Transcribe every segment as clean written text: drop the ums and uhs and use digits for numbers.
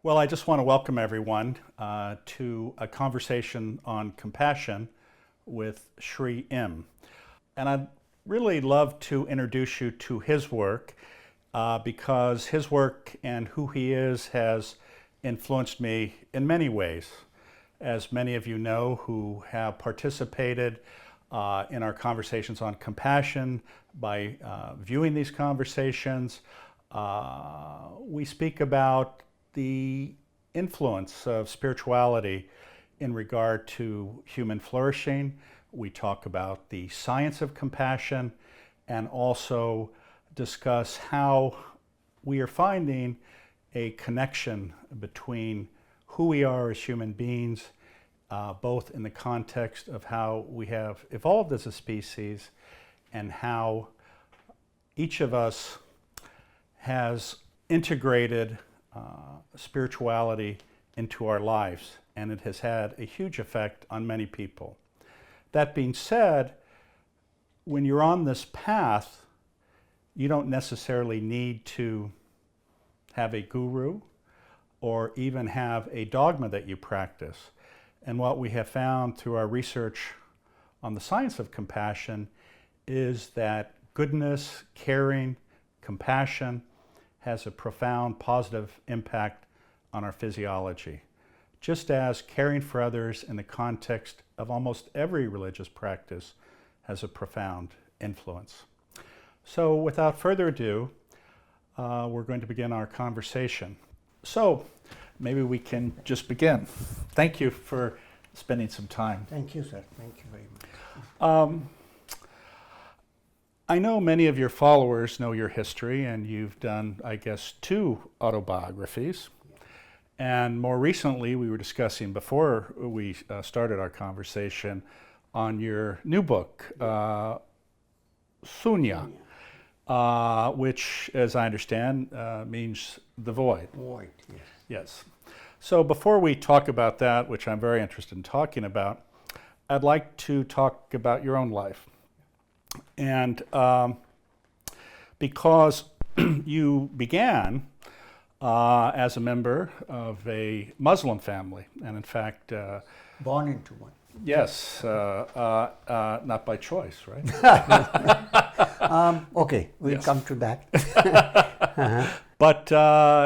Well, I just want to welcome everyone to a conversation on compassion with Sri M. And I'd really love to introduce you to his work because his work and who he is has influenced me in many ways. As many of you know who have participated in our conversations on compassion, by viewing these conversations, we speak about the influence of spirituality in regard to human flourishing. We talk about the science of compassion and also discuss how we are finding a connection between who we are as human beings, both in the context of how we have evolved as a species and how each of us has integrated spirituality into our lives, and it has had a huge effect on many people. That being said, when you're on this path, you don't necessarily need to have a guru or even have a dogma that you practice. And what we have found through our research on the science of compassion is that goodness, caring, compassion has a profound positive impact on our physiology, just as caring for others in the context of almost every religious practice has a profound influence. So without further ado, we're going to begin our conversation. So maybe we can just begin. Thank you for spending some time. Thank you, sir. Thank you very much. I know many of your followers know your history, and you've done, I guess, 2 autobiographies. And more recently, we were discussing before we started our conversation on your new book, Sunya, which, as I understand, means the void. Void, yes. Yes. So before we talk about that, which I'm very interested in talking about, I'd like to talk about your own life. And because you began as a member of a Muslim family, and in fact... Born into one. Yes, not by choice, right? Okay, we'll Yes. come to that. But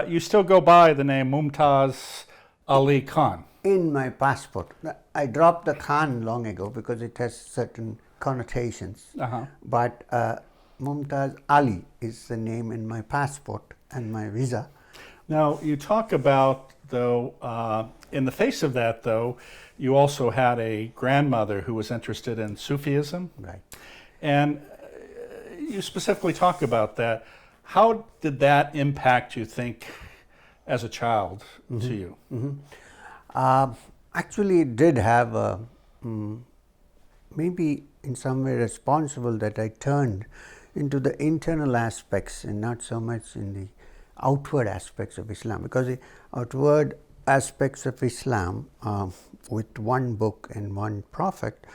you still go by the name Mumtaz Ali Khan. In my passport, I dropped the Khan long ago because it has certain connotations. But Mumtaz Ali is the name in my passport and my visa. Now, you talk about, though, in the face of that, though, you also had a grandmother who was interested in Sufism. Right. And you specifically talk about that. How did that impact, you think, as a child to you? Actually, it did have a, maybe in some way responsible that I turned into the internal aspects and not so much in the outward aspects of Islam, because the outward aspects of Islam with one book and one prophet,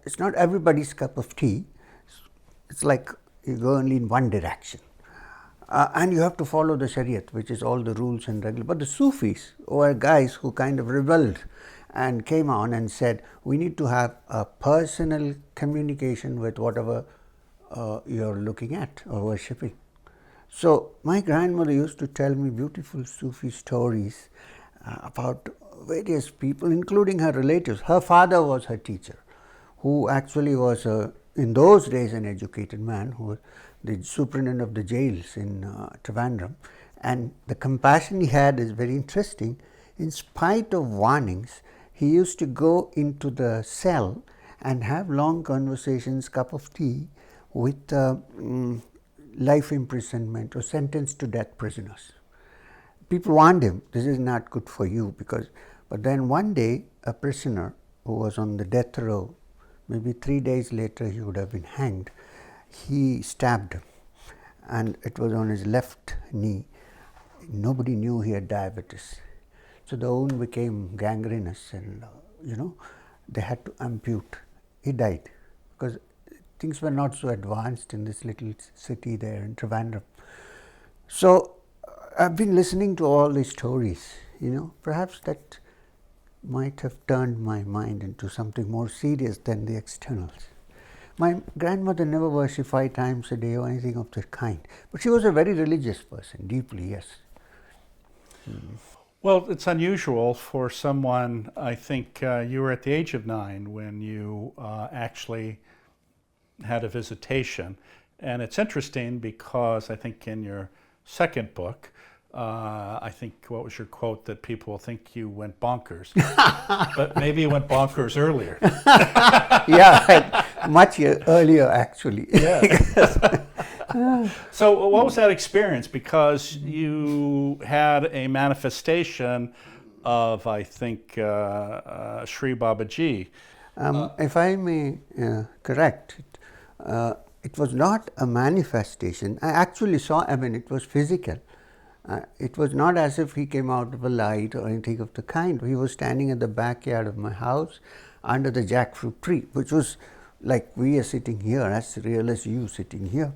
it's not everybody's cup of tea. It's like you go only in one direction. And you have to follow the Shariat, which is all the rules and regulations. But the Sufis were guys who kind of rebelled and came on and said, we need to have a personal communication with whatever you're looking at or worshipping. So my grandmother used to tell me beautiful Sufi stories about various people, including her relatives. Her father was her teacher, who actually was, in those days, an educated man, who was the superintendent of the jails in Trivandrum. And the compassion he had is very interesting. In spite of warnings, he used to go into the cell and have long conversations, cup of tea, with life imprisonment or sentenced to death prisoners. People warned him, this is not good for you, because, but then one day a prisoner who was on the death row, maybe 3 days later he would have been hanged, he stabbed him, and it was on his left knee. Nobody knew he had diabetes. So the wound became gangrenous, and they had to amputate. He died because things were not so advanced in this little city there in Trivandrum. So I've been listening to all these stories, perhaps that might have turned my mind into something more serious than the externals. My grandmother never worshipped 5 times a day or anything of the kind, but she was a very religious person, deeply, yes. Well, it's unusual for someone, I think you were at the age of 9 when you actually had a visitation. And it's interesting because I think in your second book, I think, what was your quote, that people think you went bonkers, but maybe you went bonkers earlier. Yeah, much earlier actually. Yeah. So what was that experience? Because you had a manifestation of, I think, Sri Babaji. If I may correct, it was not a manifestation. I actually saw, it was physical. It was not as if he came out of a light or anything of the kind. He was standing in the backyard of my house under the jackfruit tree, which was like we are sitting here, as real as you sitting here.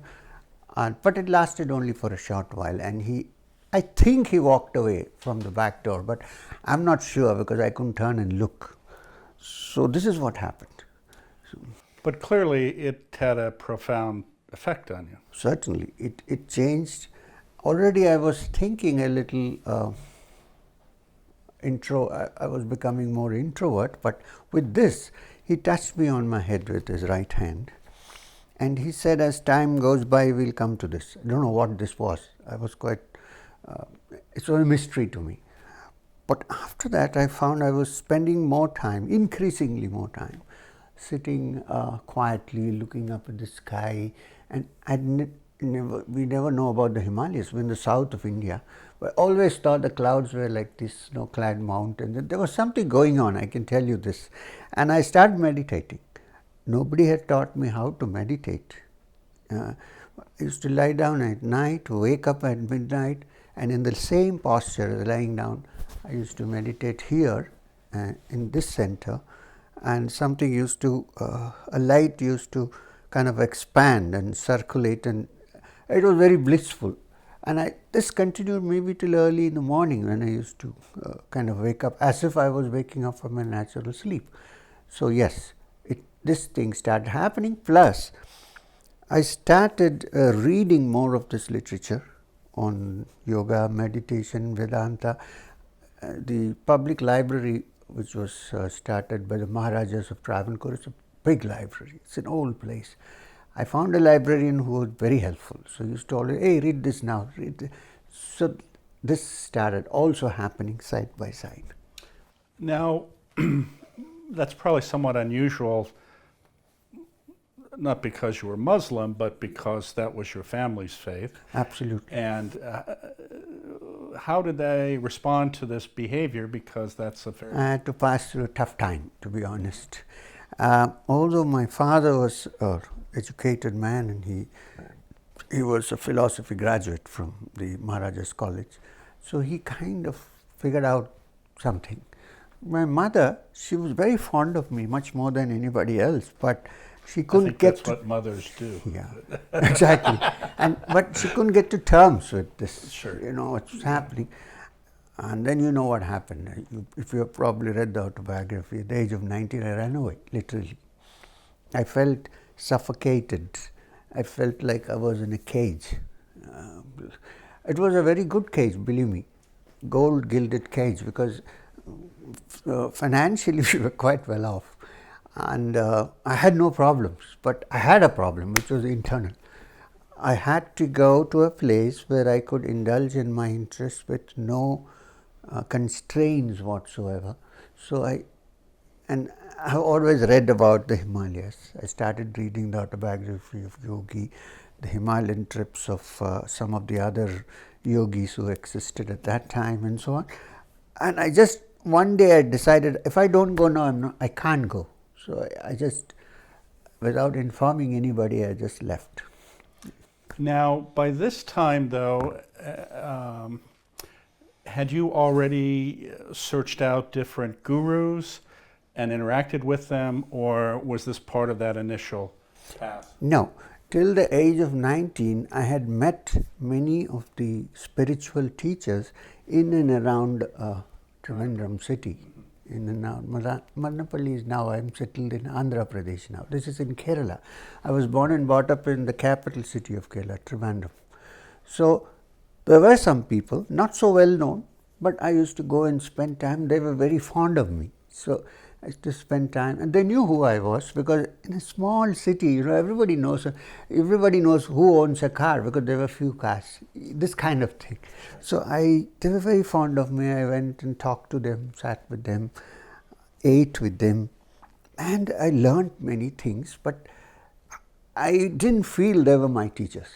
But it lasted only for a short while, and I think he walked away from the back door, but I'm not sure because I couldn't turn and look. So this is what happened. But clearly it had a profound effect on you. Certainly, it changed. Already I was thinking a little I was becoming more introvert, but with this, he touched me on my head with his right hand. And he said, as time goes by, we'll come to this. I don't know what this was. I was quite, it was a mystery to me. But after that, I found I was spending more time, increasingly more time, sitting quietly, looking up at the sky. And we never know about the Himalayas. We're in the south of India. But I always thought the clouds were like this snow-clad mountains. There was something going on, I can tell you this. And I started meditating. Nobody had taught me how to meditate. I used to lie down at night, wake up at midnight, and in the same posture as lying down, I used to meditate here in this center, and something used to, a light used to kind of expand and circulate, and it was very blissful. And this continued maybe till early in the morning when I used to kind of wake up as if I was waking up from a natural sleep. So yes, this thing started happening. Plus, I started reading more of this literature on yoga, meditation, Vedanta. The public library, which was started by the Maharajas of Travancore, it's a big library. It's an old place. I found a librarian who was very helpful. So he used to always, hey, read this now. Read this. So this started also happening side by side. Now, that's probably somewhat unusual, not because you were Muslim, but because that was your family's faith. Absolutely. And how did they respond to this behavior? Because that's a very... I had to pass through a tough time, to be honest. Although my father was an educated man, and he was a philosophy graduate from the Maharajas College, so he kind of figured out something. My mother, she was very fond of me, much more than anybody else, but she couldn't get that's what mothers do. Yeah, exactly. But she couldn't get to terms with this. Sure. What's happening. And then you know what happened. If you have probably read the autobiography, at the age of 19, I ran away, literally. I felt suffocated. I felt like I was in a cage. It was a very good cage, believe me, gold gilded cage, because financially we were quite well off. And I had no problems, but I had a problem, which was internal. I had to go to a place where I could indulge in my interests with no constraints whatsoever. So I always read about the Himalayas. I started reading the autobiography of Yogi, the Himalayan trips of some of the other yogis who existed at that time, and so on. And one day I decided, if I don't go now, I can't go. So I just, without informing anybody, I just left. Now, by this time, though, had you already searched out different gurus and interacted with them, or was this part of that initial path? No. till the age of 19, I had met many of the spiritual teachers in and around Trivandrum city. In and around Madanappally is now, I am settled in Andhra Pradesh now. This is in Kerala. I was born and brought up in the capital city of Kerala, Trivandrum. So there were some people, not so well known, but I used to go and spend time. They were very fond of me. So I used to spend time, and they knew who I was, because in a small city, everybody knows who owns a car, because there were few cars, this kind of thing. So they were very fond of me. I went and talked to them, sat with them, ate with them, and I learned many things, but I didn't feel they were my teachers.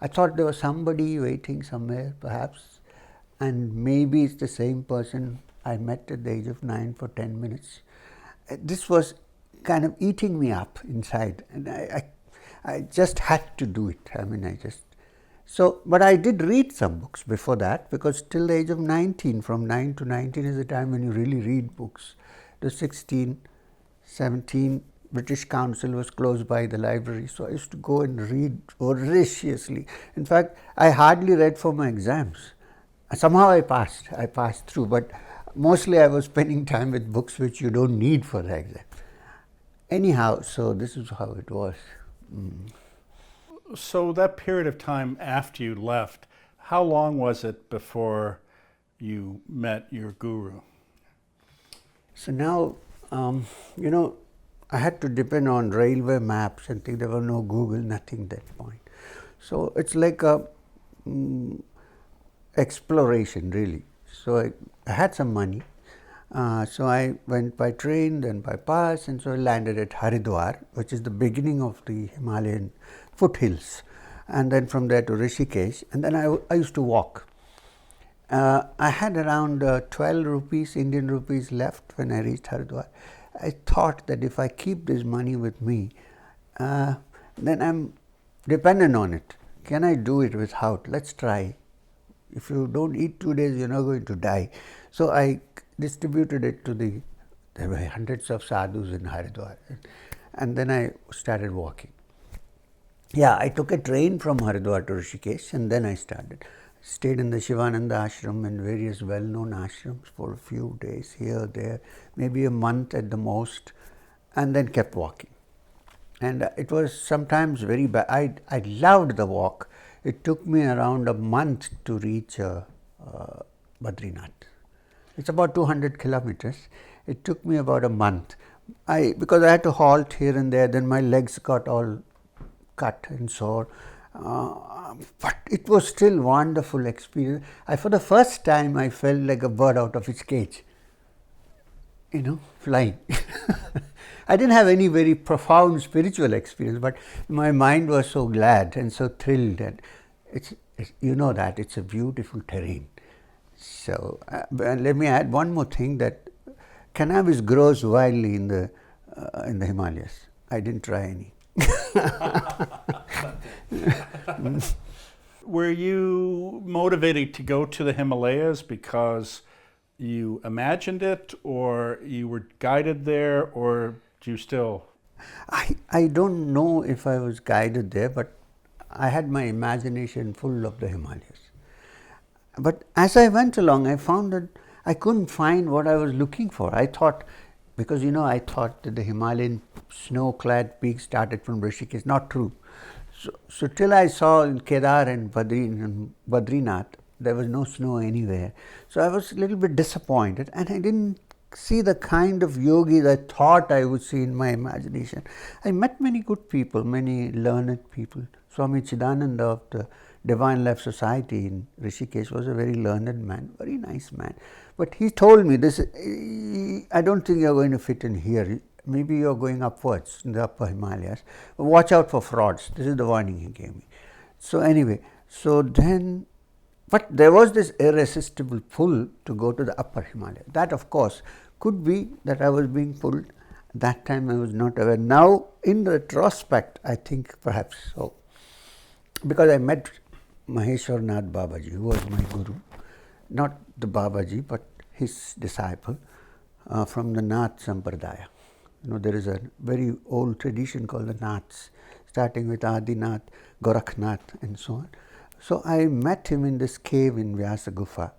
I thought there was somebody waiting somewhere, perhaps, and maybe it's the same person I met at the age of 9 for 10 minutes. This was kind of eating me up inside, and I just had to do it. But I did read some books before that, because till the age of 19, from 9 to 19 is the time when you really read books. The 16, 17, British Council was close by the library, so I used to go and read voraciously. In fact, I hardly read for my exams. Somehow I passed through, but mostly I was spending time with books which you don't need for the exam. Anyhow, so this is how it was. So that period of time after you left, how long was it before you met your guru? So now, I had to depend on railway maps and things. There was no Google, nothing at that point. So it's like a exploration, really. So I had some money. So I went by train, then by bus, and so I landed at Haridwar, which is the beginning of the Himalayan foothills. And then from there to Rishikesh, and then I used to walk. I had around 12 rupees, Indian rupees left when I reached Haridwar. I thought that if I keep this money with me, then I'm dependent on it. Can I do it without? Let's try. If you don't eat 2 days, you're not going to die. So I distributed it to there were hundreds of sadhus in Haridwar. And then I started walking. Yeah, I took a train from Haridwar to Rishikesh, and then I started. Stayed in the Shivananda ashram and various well-known ashrams for a few days, here, there, maybe a month at the most, and then kept walking. And it was sometimes very bad. I loved the walk. It took me around a month to reach Badrinath. It's about 200 kilometers. It took me about a month. Because I had to halt here and there, then my legs got all cut and sore. But it was still wonderful experience. For the first time, I felt like a bird out of its cage, flying. I didn't have any very profound spiritual experience, but my mind was so glad and so thrilled. And it's a beautiful terrain. So let me add one more thing, that cannabis grows widely in the Himalayas. I didn't try any. Were you motivated to go to the Himalayas because you imagined it, or you were guided there, or do you still? I don't know if I was guided there, but I had my imagination full of the Himalayas. But as I went along, I found that I couldn't find what I was looking for. I thought, because I thought that the Himalayan snow-clad peaks started from Rishikesh. Not true. So till I saw in Kedar and Badrinath, there was no snow anywhere. So I was a little bit disappointed, and I didn't see the kind of yogis I thought I would see in my imagination. I met many good people, many learned people. Swami Chidananda of the Divine Life Society in Rishikesh was a very learned man, very nice man. But he told me, I don't think you're going to fit in here. Maybe you're going upwards in the upper Himalayas. Watch out for frauds. This is the warning he gave me. So anyway, but there was this irresistible pull to go to the upper Himalayas. That, of course, could be that I was being pulled. At that time I was not aware. Now, in retrospect, I think perhaps so. Because I met Maheswarnath Babaji, who was my guru. Not the Babaji, but his disciple from the Nath Sampradaya. There is a very old tradition called the Naths, starting with Adinath, Gorakhnath and so on. So I met him in this cave in Vyasa Gufa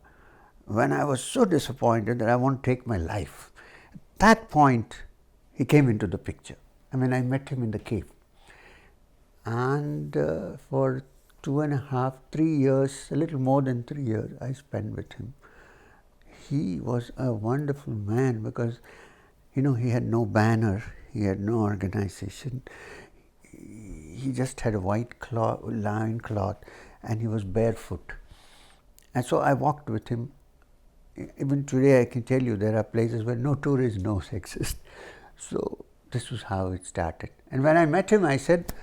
when I was so disappointed that I want to take my life. At that point, he came into the picture. I mean, I met him in the cave. And for 2.5, 3 years, a little more than 3 years, I spent with him. He was a wonderful man because, you know, he had no banner, he had no organization. He just had a white cloth, lined cloth, and he was barefoot. And so I walked with him. Even today I can tell you there are places where no tourist knows exist. So this was how it started. And when I met him, I said,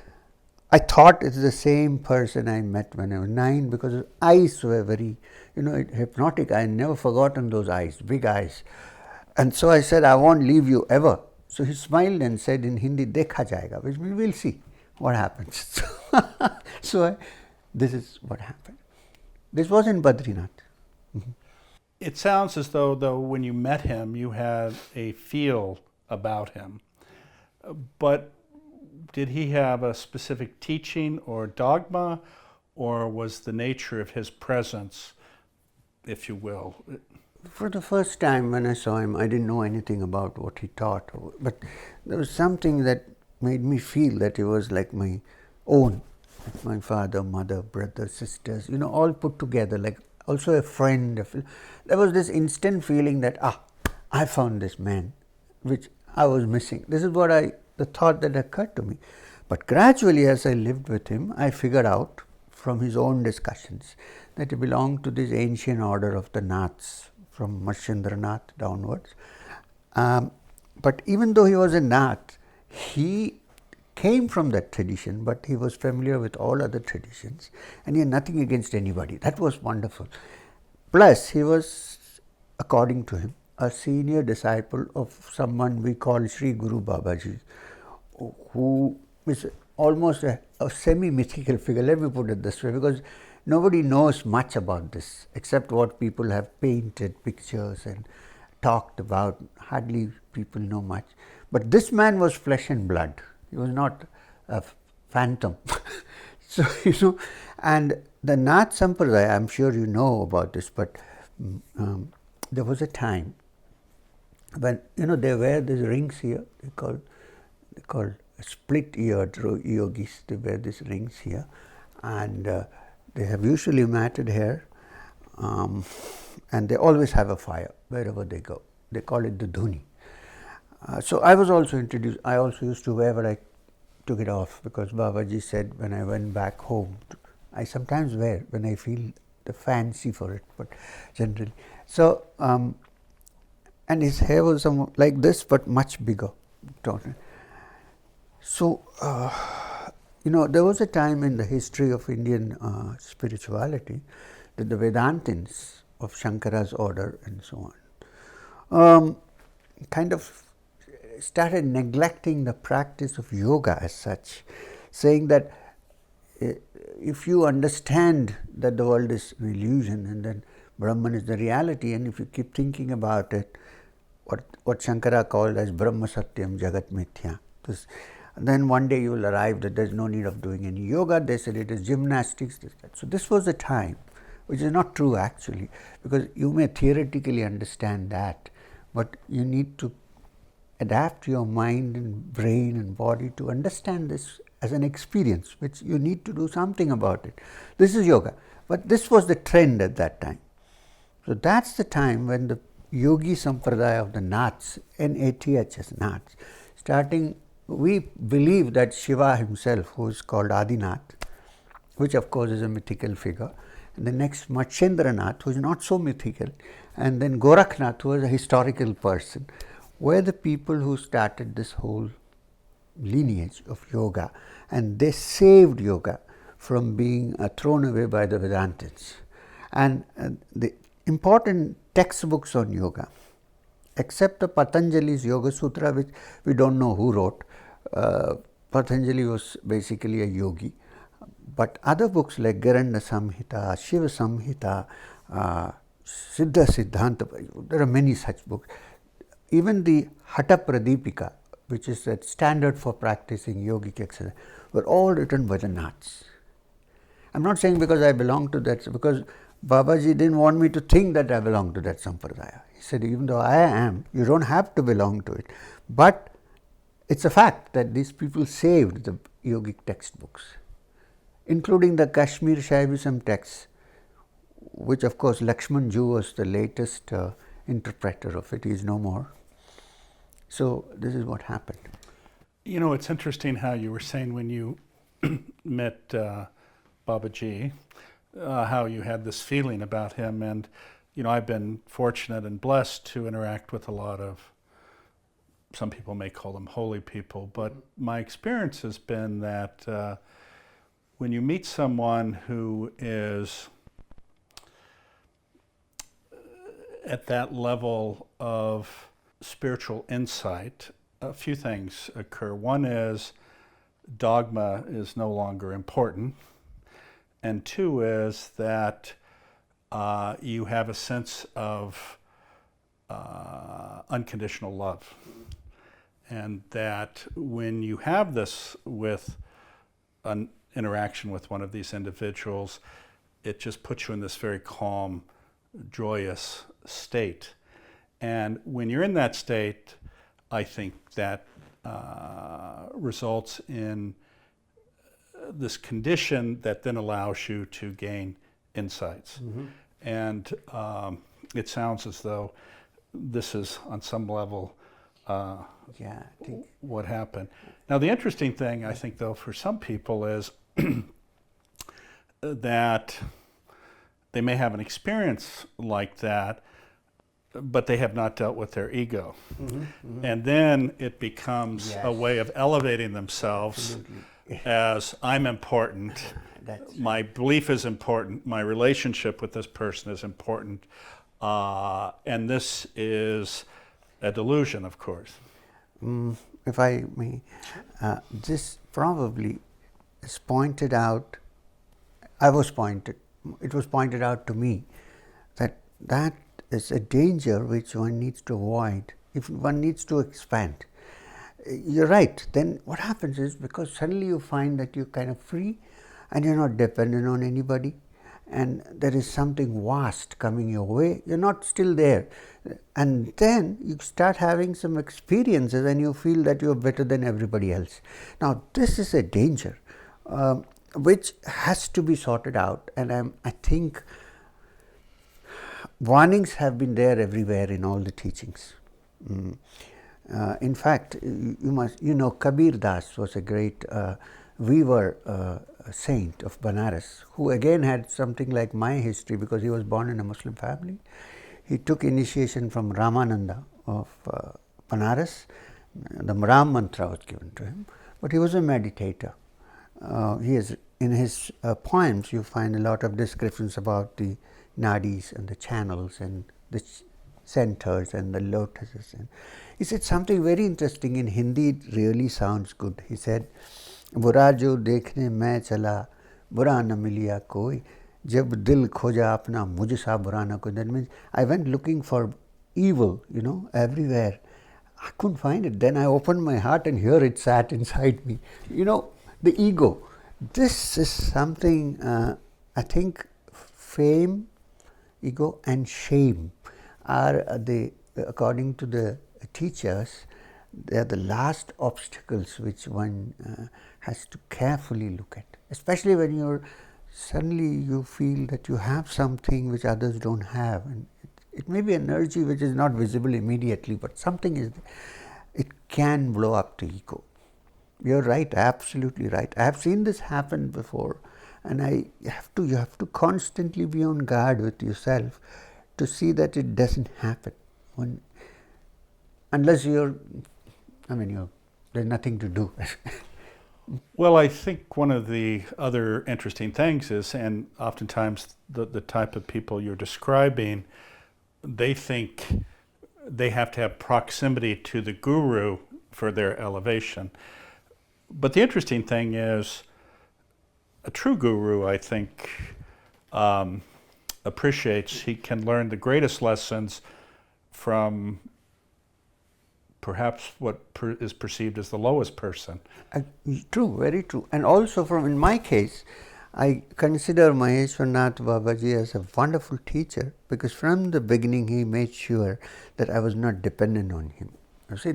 I thought it's the same person I met when I was 9 because his eyes were very, you know, hypnotic. I never forgotten those eyes, big eyes. And so I said, I won't leave you ever. So he smiled and said in Hindi, Dekha jayega, which means we'll see what happens. This is what happened. This was in Badrinath. It sounds as though when you met him, you had a feel about him. But did he have a specific teaching or dogma, or was the nature of his presence, if you will? For the first time when I saw him, I didn't know anything about what he taught, but there was something that made me feel that he was like my own, like my father, mother, brother, sisters, you know, all put together, like also a friend. There was this instant feeling that, I found this man, which I was missing. This is what the thought that occurred to me. But gradually, as I lived with him, I figured out from his own discussions that he belonged to this ancient order of the Naths, from Maheswarnath downwards. But even though he was a Nath, he came from that tradition, but he was familiar with all other traditions, and he had nothing against anybody. That was wonderful. Plus, he was, according to him, a senior disciple of someone we call Sri Guru Babaji, who is almost a semi-mythical figure. Let me put it this way, because nobody knows much about this except what people have painted pictures and talked about. Hardly people know much. But this man was flesh and blood. He was not a phantom. So, you know, and the Nath Sampradaya, I'm sure you know about this, but there was a time when, you know, they wear these rings here, they call split-eared yogis, they wear these rings here, and they have usually matted hair, and they always have a fire wherever they go. They call it the dhuni. So I was also introduced, I also used to wear, but I took it off because Babaji said when I went back home, I sometimes wear when I feel the fancy for it, but generally. So, and his hair was somewhat like this, but much bigger. So, you know, there was a time in the history of Indian spirituality that the Vedantins of Shankara's order and so on kind of started neglecting the practice of yoga as such, saying that if you understand that the world is an illusion and then Brahman is the reality, and if you keep thinking about it, what Shankara called as Brahma Satyam Jagat Mithya, then one day you will arrive that there is no need of doing any yoga. They said it is gymnastics, this, that. So this was a time, which is not true actually, because you may theoretically understand that, but you need to adapt your mind and brain and body to understand this as an experience, which you need to do something about it. This is yoga, but this was the trend at that time. So that's the time when the yogi sampradaya of the Naths, N-A-T-H-S, Naths, starting, we believe that Shiva himself, who is called Adinath, which of course is a mythical figure, and the next Maheswarnath, who is not so mythical, and then Gorakhnath, who is a historical person, were the people who started this whole lineage of yoga, and they saved yoga from being thrown away by the Vedantins. And the important textbooks on yoga, except the Patanjali's Yoga Sutra, which we don't know who wrote. Patanjali was basically a yogi, but other books like Garanda Samhita, Shiva Samhita, Siddha Siddhanta, there are many such books. Even the Hatha Pradipika, which is that standard for practicing yogic exercise, were all written by the nuts. I'm not saying because I belong to that, because Babaji didn't want me to think that I belong to that sampradaya. He said, even though I am, you don't have to belong to it. But it's a fact that these people saved the yogic textbooks, including the Kashmir Shaivism texts, which of course Lakshman Ju was the latest interpreter of it. He is no more. So this is what happened. You know, it's interesting how you were saying when you met Babaji, how you had this feeling about him. And, you know, I've been fortunate and blessed to interact with a lot of, some people may call them holy people, but my experience has been that when you meet someone who is at that level of spiritual insight, a few things occur. One is dogma is no longer important. And two is that you have a sense of unconditional love. And that when you have this with an interaction with one of these individuals, it just puts you in this very calm, joyous state. And when you're in that state, I think that results in this condition that then allows you to gain insights. And it sounds as though this is on some level what happened. Now the interesting thing, I think, though, for some people is that they may have an experience like that, but they have not dealt with their ego. And then it becomes a way of elevating themselves as I'm important, my belief is important, my relationship with this person is important, and this is a delusion, of course. If I may, this probably is pointed out, it was pointed out to me that that is a danger which one needs to avoid if one needs to expand. You're right. Then what happens is, because suddenly you find that you're kind of free and you're not dependent on anybody, and there is something vast coming your way, you're not still there. And then you start having some experiences and you feel that you're better than everybody else. Now, this is a danger which has to be sorted out, and I think warnings have been there everywhere in all the teachings. In fact, you know Kabir Das was a great weaver saint of Banaras, who again had something like my history because he was born in a Muslim family. He took initiation from Ramananda of Banaras. The Ram mantra was given to him, but he was a meditator. In his poems you find a lot of descriptions about the nadis and the channels and the centers and the lotuses. And he said something very interesting in Hindi. It really sounds good. He said, "बुरा जो देखने मैं चला, बुरा न मिलिया कोई, जब दिल खोजा अपना मुझसा बुरा न कोई." That means I went looking for evil, everywhere. I couldn't find it. Then I opened my heart and here it sat inside me. The ego. This is something, I think fame, ego and shame are according to the teachers, they are the last obstacles which one has to carefully look at, especially when suddenly you feel that you have something which others don't have, and it may be energy which is not visible immediately, but something is there. It can blow up the ego. You're right, absolutely right. I have seen this happen before, and you have to constantly be on guard with yourself to see that it doesn't happen. Unless there's nothing to do. Well, I think one of the other interesting things is, and oftentimes the type of people you're describing, they think they have to have proximity to the guru for their elevation. But the interesting thing is, a true guru, I think, appreciates he can learn the greatest lessons from perhaps what is perceived as the lowest person. True, very true. And also in my case, I consider Maheswarnath Babaji as a wonderful teacher, because from the beginning he made sure that I was not dependent on him. You see,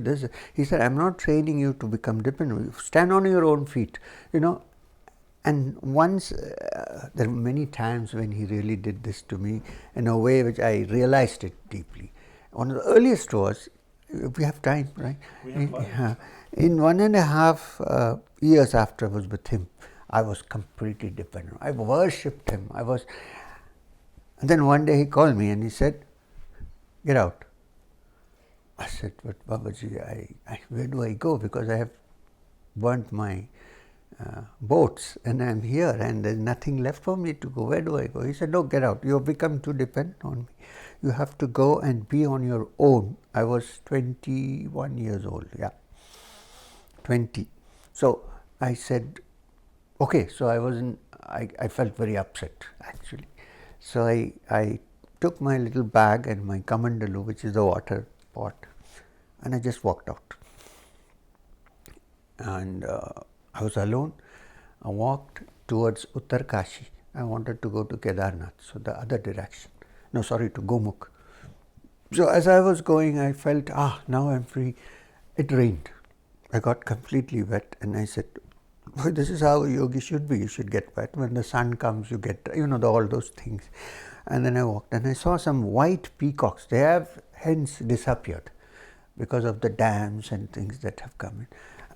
he said, I'm not training you to become dependent. Stand on your own feet, And once, there were many times when he really did this to me in a way which I realized it deeply. One of the earliest was, we have time, right? We have time. In 1.5 years after I was with him, I was completely dependent. I worshipped him. And then one day he called me and he said, get out. I said, but Babaji, where do I go? Because I have burnt my boats and I'm here and there's nothing left for me to go. Where do I go? He said, no, get out. You have become too dependent on me. You have to go and be on your own. I was 21 years old, 20. So I said, okay. So I felt very upset actually. So I took my little bag and my kamandalu, which is the water pot, and I just walked out. And I was alone. I walked towards Uttarkashi. I wanted to go to Kedarnath, so the other direction. No, sorry, to Gomukh. So as I was going, I felt, now I'm free. It rained. I got completely wet and I said, well, this is how a yogi should be. You should get wet. When the sun comes, you get, all those things. And then I walked and I saw some white peacocks. They have hence disappeared because of the dams and things that have come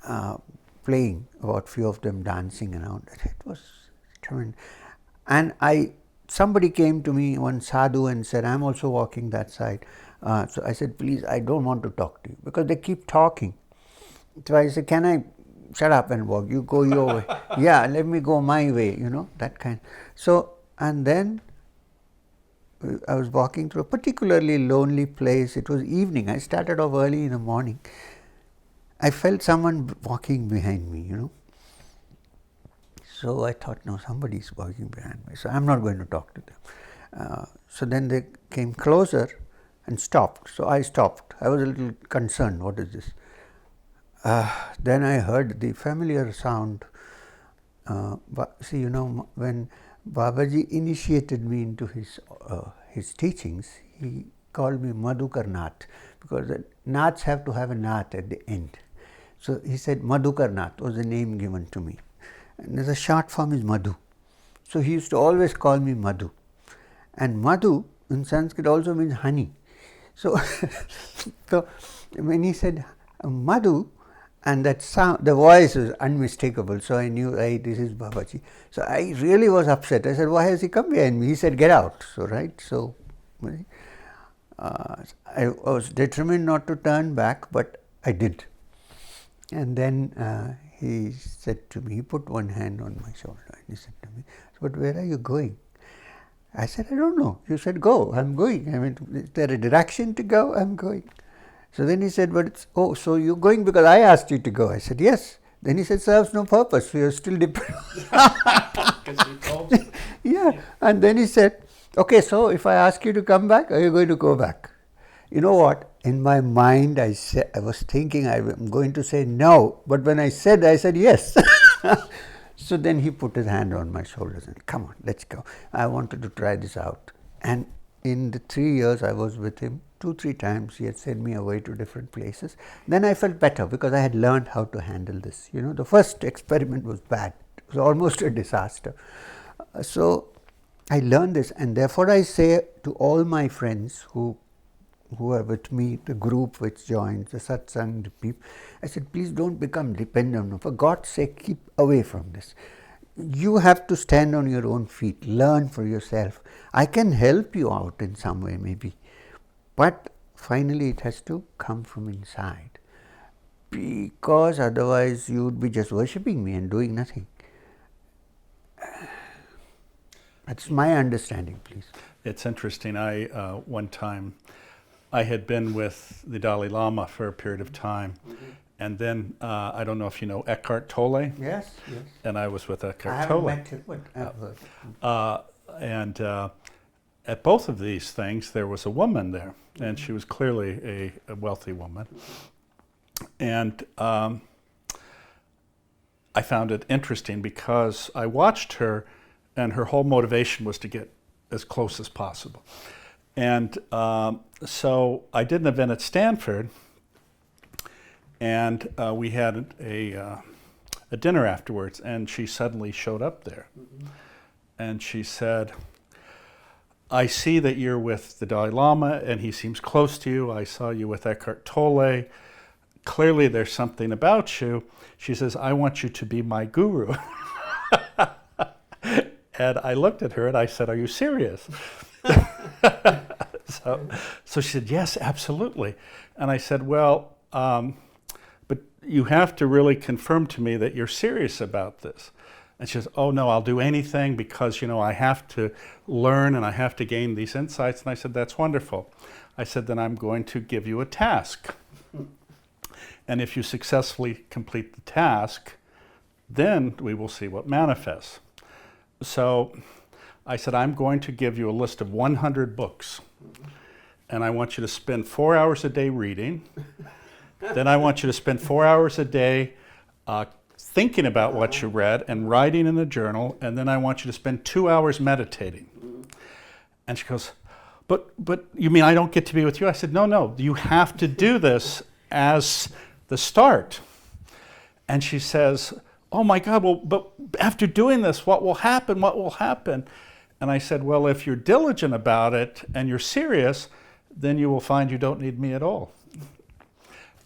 in. Playing, about few of them dancing around. It was tremendous. And somebody came to me, one sadhu, and said, I'm also walking that side. So I said, please, I don't want to talk to you, because they keep talking. So I said, can I shut up and walk? You go your way. Yeah, let me go my way, that kind. So, and then I was walking through a particularly lonely place. It was evening. I started off early in the morning. I felt someone walking behind me, So I thought, no, somebody is walking behind me, so I'm not going to talk to them. So then they came closer and stopped. So I stopped. I was a little concerned. What is this? Then I heard the familiar sound. See, when Babaji initiated me into his teachings, he called me Madhukarnath, because the Naths have to have a Nath at the end. So he said Madhukarnath was the name given to me. And the short form is Madhu. So he used to always call me Madhu. And Madhu in Sanskrit also means honey. So, so when he said Madhu, and that sound, the voice was unmistakable. So I knew, this is Babaji. So I really was upset. I said, why has he come behind me? He said, get out. So, right. So I was determined not to turn back, but I did. And then he said to me, he put one hand on my shoulder and he said to me, but where are you going? I said, I don't know. You said, go. I'm going. I mean, is there a direction to go? I'm going. So then he said, but so you're going because I asked you to go. I said, yes. Then he said, serves no purpose. So you're still dependent. Because you told me. Yeah. And then he said, okay, so if I ask you to come back, are you going to go back? You know what? In my mind, I was thinking I'm going to say no, but when I said yes. So then he put his hand on my shoulders and, come on, let's go. I wanted to try this out. And in the 3 years I was with him, 2-3 times he had sent me away to different places. Then I felt better because I had learned how to handle this. The first experiment was bad. It was almost a disaster. So I learned this, and therefore I say to all my friends who are with me, the group which joins, the satsang, the people, I said, please don't become dependent. For God's sake, keep away from this. You have to stand on your own feet, learn for yourself. I can help you out in some way maybe, but finally it has to come from inside, because otherwise you would be just worshipping me and doing nothing. That's my understanding, please. It's interesting. One time, I had been with the Dalai Lama for a period of time, and then I don't know if you know Eckhart Tolle. Yes. And I was with Eckhart I haven't Tolle. met him, but I've heard. And at both of these things, there was a woman there, and she was clearly a wealthy woman. And I found it interesting because I watched her, and her whole motivation was to get as close as possible. And so I did an event at Stanford, and we had a dinner afterwards, and she suddenly showed up there. Mm-hmm. And she said, I see that you're with the Dalai Lama, and he seems close to you. I saw you with Eckhart Tolle. Clearly there's something about you. She says, I want you to be my guru. And I looked at her and I said, are you serious? So she said, yes, absolutely. And I said, well, but you have to really confirm to me that you're serious about this. And she says, oh no, I'll do anything because, I have to learn and I have to gain these insights. And I said, that's wonderful. I said, then I'm going to give you a task. And if you successfully complete the task, then we will see what manifests. So I said, I'm going to give you a list of 100 books. And I want you to spend 4 hours a day reading. Then I want you to spend 4 hours a day thinking about what you read and writing in a journal. And then I want you to spend 2 hours meditating. And she goes, but you mean I don't get to be with you? I said, no, you have to do this as the start. And she says, oh my God, well, but after doing this, what will happen? What will happen? And I said, well, if you're diligent about it and you're serious, then you will find you don't need me at all.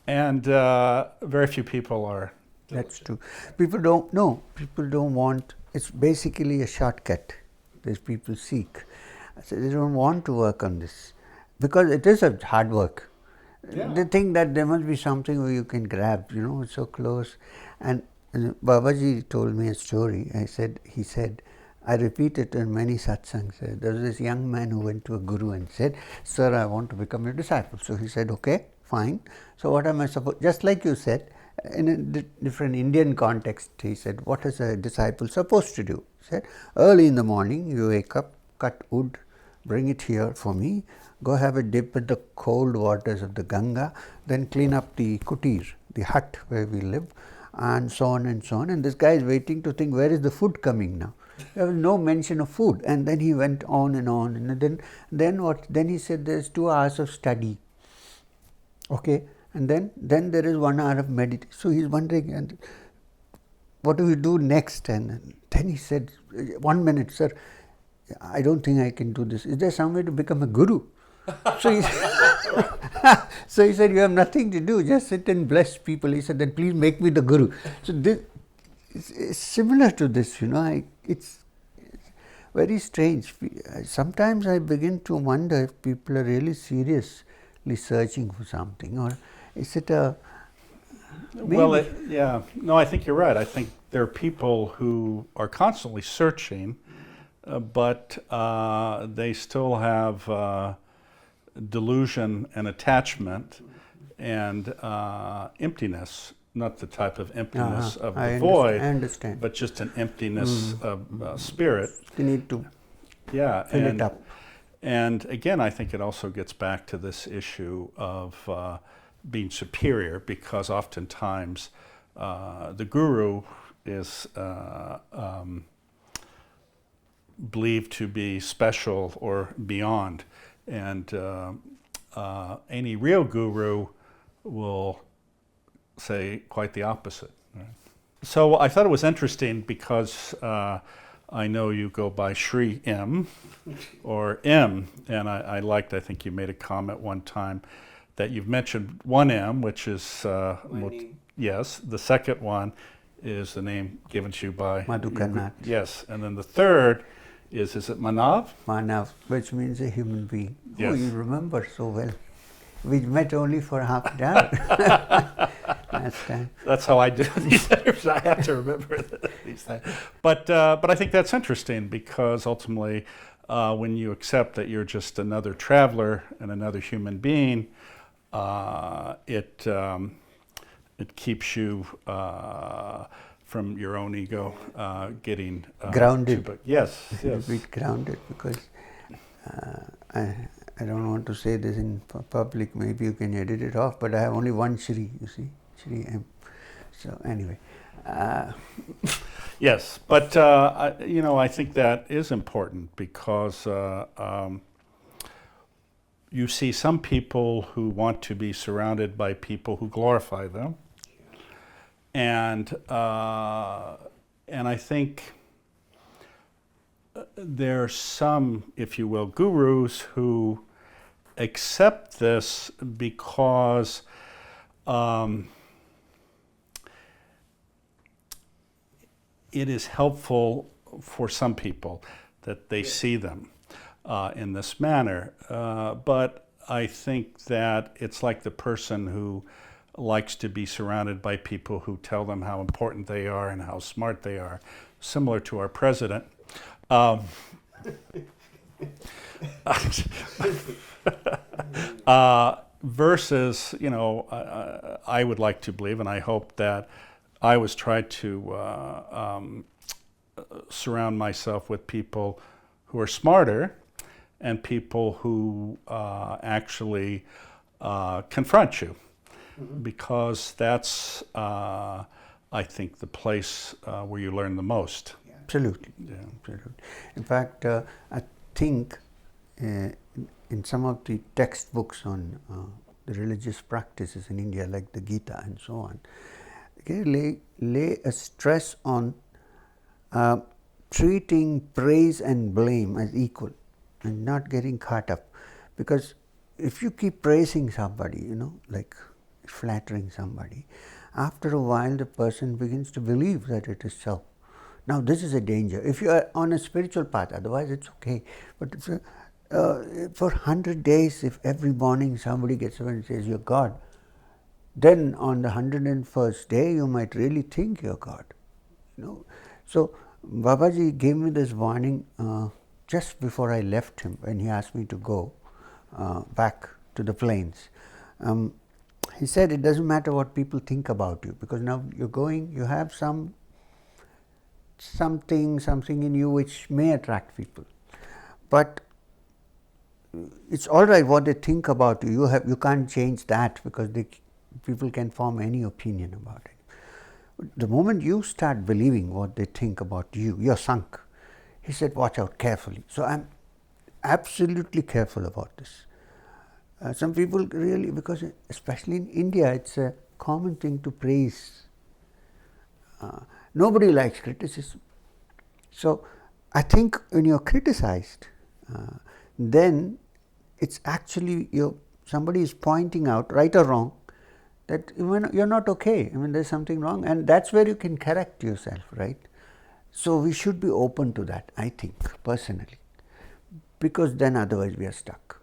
And very few people are. That's true. People don't know. People don't want, it's basically a shortcut that people seek. So they don't want to work on this because it is a hard work. Yeah. They think that there must be something where you can grab, it's so close. And Babaji told me a story. He said, I repeat it in many satsangs. There was this young man who went to a guru and said, sir, I want to become your disciple. So he said, okay, fine. So what am I supposed, just like you said, in a different Indian context, he said, what is a disciple supposed to do? He said, early in the morning, you wake up, cut wood, bring it here for me, go have a dip in the cold waters of the Ganga, then clean up the kutir, the hut where we live, and so on and so on. And this guy is waiting to think, where is the food coming now? There was no mention of food. And then he went on. And then he said, there's 2 hours of study. Okay. And then there is 1 hour of meditation. So he's wondering, and what do we do next? And then he said, 1 minute, sir, I don't think I can do this. Is there some way to become a guru? So he said, you have nothing to do, just sit and bless people. He said, then please make me the guru. So this is similar to this, it's very strange. Sometimes I begin to wonder if people are really seriously searching for something, or is it a... Maybe. Well, yeah, no, I think you're right. I think there are people who are constantly searching, but they still have delusion and attachment and emptiness, not the type of emptiness of the void, I understand. but just an emptiness of spirit. You need to fill it up. And again, I think it also gets back to this issue of being superior, because oftentimes the guru is believed to be special or beyond. And any real guru will say quite the opposite. Right? So I thought it was interesting because I know you go by Shri M or M, and I think you made a comment one time that you've mentioned one M, which is, yes, the second one is the name given to you by Madhukarnath. Yes, and then the third is it Manav? Manav, which means a human being. Yes. Oh, you remember so well. We met only for half an hour last time. That's how I do these things. I have to remember these things. But I think that's interesting because ultimately, when you accept that you're just another traveler and another human being, it keeps you from your own ego getting grounded. Yes. Be grounded, because I don't want to say this in public. Maybe you can edit it off. But I have only one Shri. You see, Shri M. So anyway. Yes, but I think that is important because you see some people who want to be surrounded by people who glorify them, and I think there are some, if you will, gurus who accept this because it is helpful for some people that they see them in this manner. But I think that it's like the person who likes to be surrounded by people who tell them how important they are and how smart they are, similar to our president. Versus, I would like to believe, and I hope that I was trying to surround myself with people who are smarter and people who actually confront you, because that's, I think, the place where you learn the most. Absolutely. Yeah. Absolutely. In fact, I think in some of the textbooks on the religious practices in India, like the Gita and so on, they lay a stress on treating praise and blame as equal and not getting caught up. Because if you keep praising somebody, like flattering somebody, after a while the person begins to believe that it is so. Now this is a danger. If you are on a spiritual path, otherwise it's okay. But it's for 100 days, if every morning somebody gets up and says, "You're God," then on the 101st day you might really think you're God. So Babaji gave me this warning just before I left him, when he asked me to go back to the plains. He said, it doesn't matter what people think about you, because now you're going, you have something in you which may attract people. But it's all right what they think about you. You can't change that, because people can form any opinion about it. The moment you start believing what they think about you, you're sunk. He said, watch out carefully. So I'm absolutely careful about this. Some people really, because especially in India, it's a common thing to praise. Nobody likes criticism. So I think when you're criticized, then it's actually somebody is pointing out, right or wrong, that you're not okay. There's something wrong, and that's where you can correct yourself, right? So we should be open to that, I think, personally, because then otherwise we are stuck.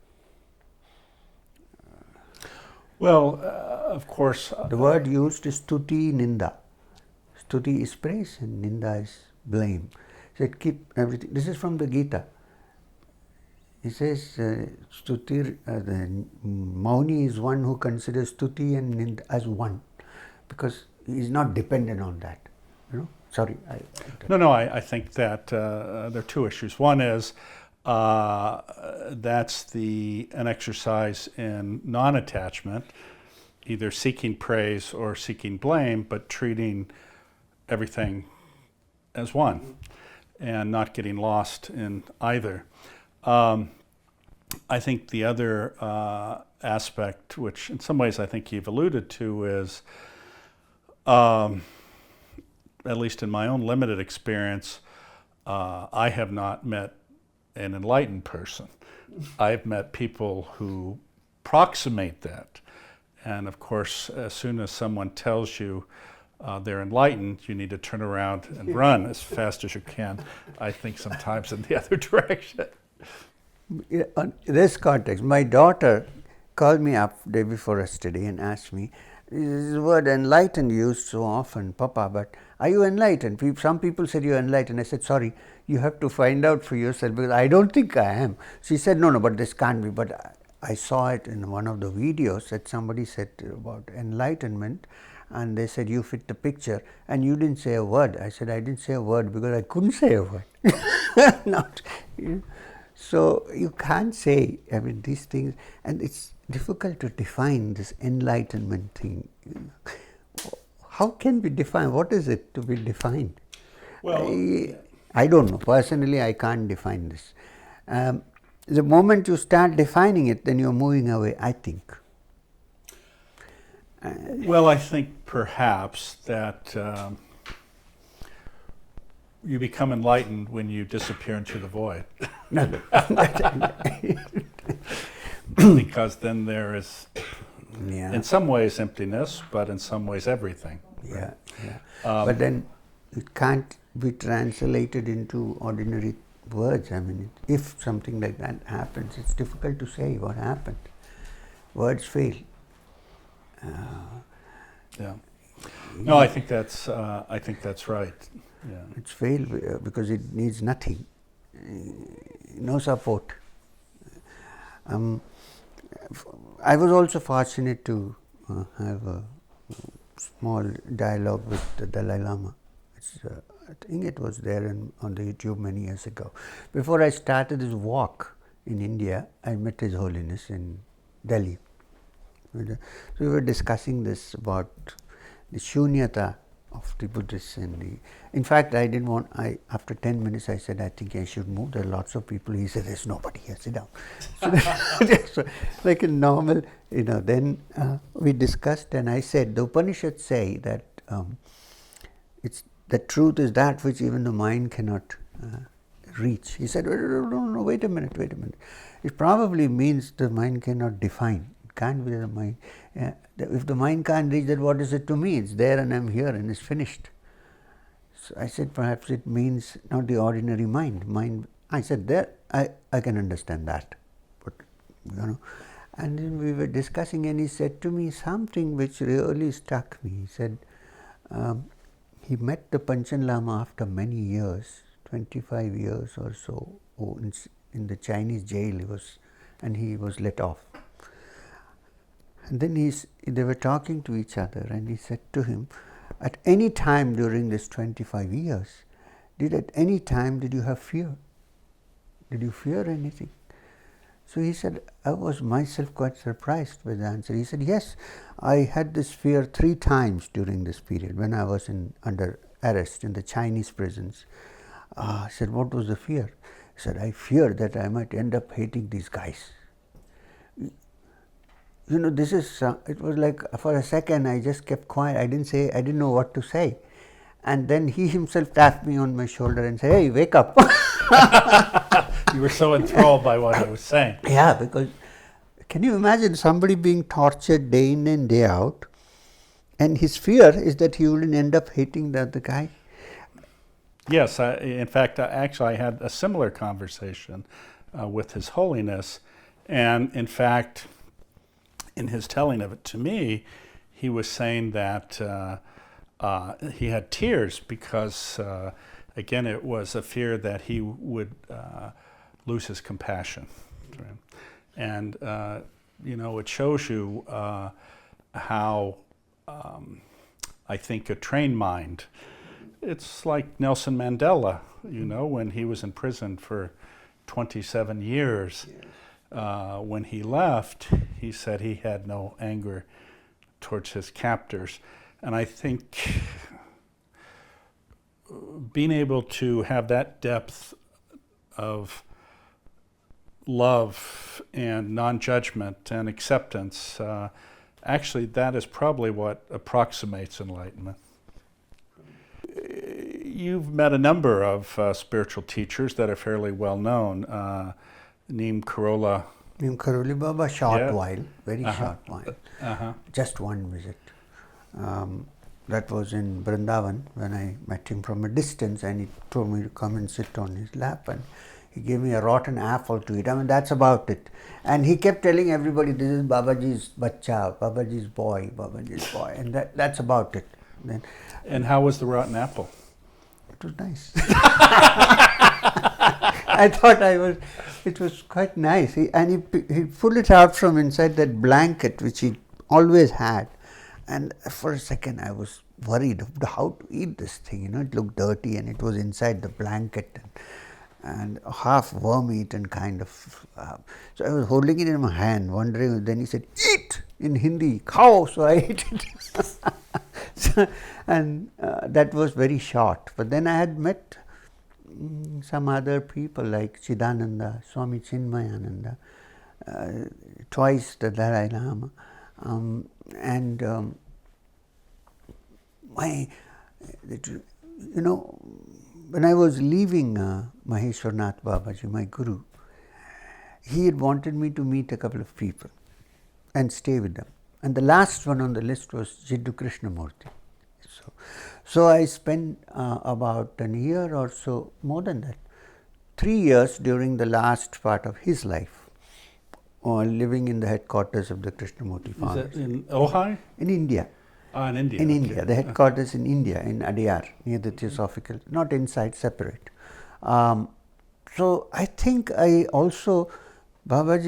Well, of course. The word used is stuti, ninda. Stuti is praise and ninda is blame. So keep everything. This is from the Gita. He says, stuti, the Mauni is one who considers stuti and ninda as one, because he is not dependent on that. Sorry. No, I think that there are two issues. One is that's an exercise in non-attachment, either seeking praise or seeking blame, but treating everything as one and not getting lost in either. I think the other aspect, which in some ways I think you've alluded to, is at least in my own limited experience, I have not met an enlightened person. I've met people who approximate that. And of course, as soon as someone tells you they're enlightened, you need to turn around and run as fast as you can, I think sometimes in the other direction. In this context, my daughter called me up day before yesterday and asked me, this word enlightened used so often, Papa, but are you enlightened? Some people said you're enlightened. I said, sorry, you have to find out for yourself, because I don't think I am. She said, no, but this can't be. But I saw it in one of the videos that somebody said about enlightenment, and they said, you fit the picture, and you didn't say a word. I said, I didn't say a word because I couldn't say a word. So you can't say, these things, and it's difficult to define this enlightenment thing. how can we define? What is it to be defined? Well, I don't know. Personally, I can't define this. The moment you start defining it, then you're moving away, I think. well, I think perhaps that you become enlightened when you disappear into the void. Because then there is, Yeah. in some ways, emptiness, but in some ways, everything. Yeah, yeah. But then it can't be translated into ordinary words. I mean, if something like that happens, it's difficult to say what happened. Words fail. Yeah. No, I think that's right. Yeah. It's failed because it needs nothing, no support. I was also fortunate to have a small dialogue with the Dalai Lama. I think it was there on the YouTube many years ago. Before I started this walk in India, I met His Holiness in Delhi. So we were discussing this about the shunyata of the Buddhists in fact, I didn't want, after 10 minutes I said, I think I should move, there are lots of people. He said, there's nobody here, sit down. So, like a normal, then we discussed and I said, the Upanishads say that the truth is that which even the mind cannot reach. He said, no, wait a minute. It probably means the mind cannot define. It can't be the mind. If the mind can't reach that, what is it to me? It's there and I'm here and it's finished. So I said, perhaps it means not the ordinary mind. I said, there, I can understand that. But, and then we were discussing and he said to me something which really struck me. He said, he met the Panchen Lama after many years, 25 years or so, in the Chinese jail and he was let off. And then they were talking to each other and he said to him, at any time during this 25 years, did you have fear? Did you fear anything? So he said, I was myself quite surprised with the answer. He said, yes, I had this fear 3 times during this period when I was under arrest in the Chinese prisons. I said, what was the fear? He said, I feared that I might end up hating these guys. This is, it was like for a second I just kept quiet. I didn't know what to say. And then he himself tapped me on my shoulder and said, hey, wake up. You were so enthralled by what I was saying. Yeah, because can you imagine somebody being tortured day in and day out, and his fear is that he wouldn't end up hating the other guy? Yes, in fact, actually I had a similar conversation with His Holiness, and in fact, in his telling of it to me, he was saying that he had tears because, again, it was a fear that he would lose his compassion. And, it shows you how I think a trained mind, it's like Nelson Mandela, when he was in prison for 27 years. When he left, he said he had no anger towards his captors. And I think being able to have that depth of love and non-judgment and acceptance, actually that is probably what approximates enlightenment. You've met a number of spiritual teachers that are fairly well known. Neem Karoli Baba, short while, very short while, just one visit. That was in Vrindavan when I met him from a distance and he told me to come and sit on his lap and he gave me a rotten apple to eat. I mean, that's about it. And he kept telling everybody, this is Babaji's bacha, Babaji's boy, and that's about it. And how was the rotten apple? It was nice. I thought it was quite nice. He pulled it out from inside that blanket which he always had. And for a second I was worried of how to eat this thing. It looked dirty and it was inside the blanket and half worm-eaten kind of. So I was holding it in my hand, wondering. Then he said, eat! In Hindi, khao. So I ate it. So And that was very short. But then I had met some other people like Chidananda, Swami Chinmayananda, twice the Dalai Lama, and when I was leaving Maheswarnath Babaji, my guru, he had wanted me to meet a couple of people and stay with them. And the last one on the list was Jiddu Krishnamurti. So I spent about a year or so, more than that, 3 years during the last part of his life, living in the headquarters of the Krishnamurti Foundation. Is that in Ojai? In India. In India. In okay. India, the headquarters in India, in Adyar, near the Theosophical, not inside, separate. So I think Babaji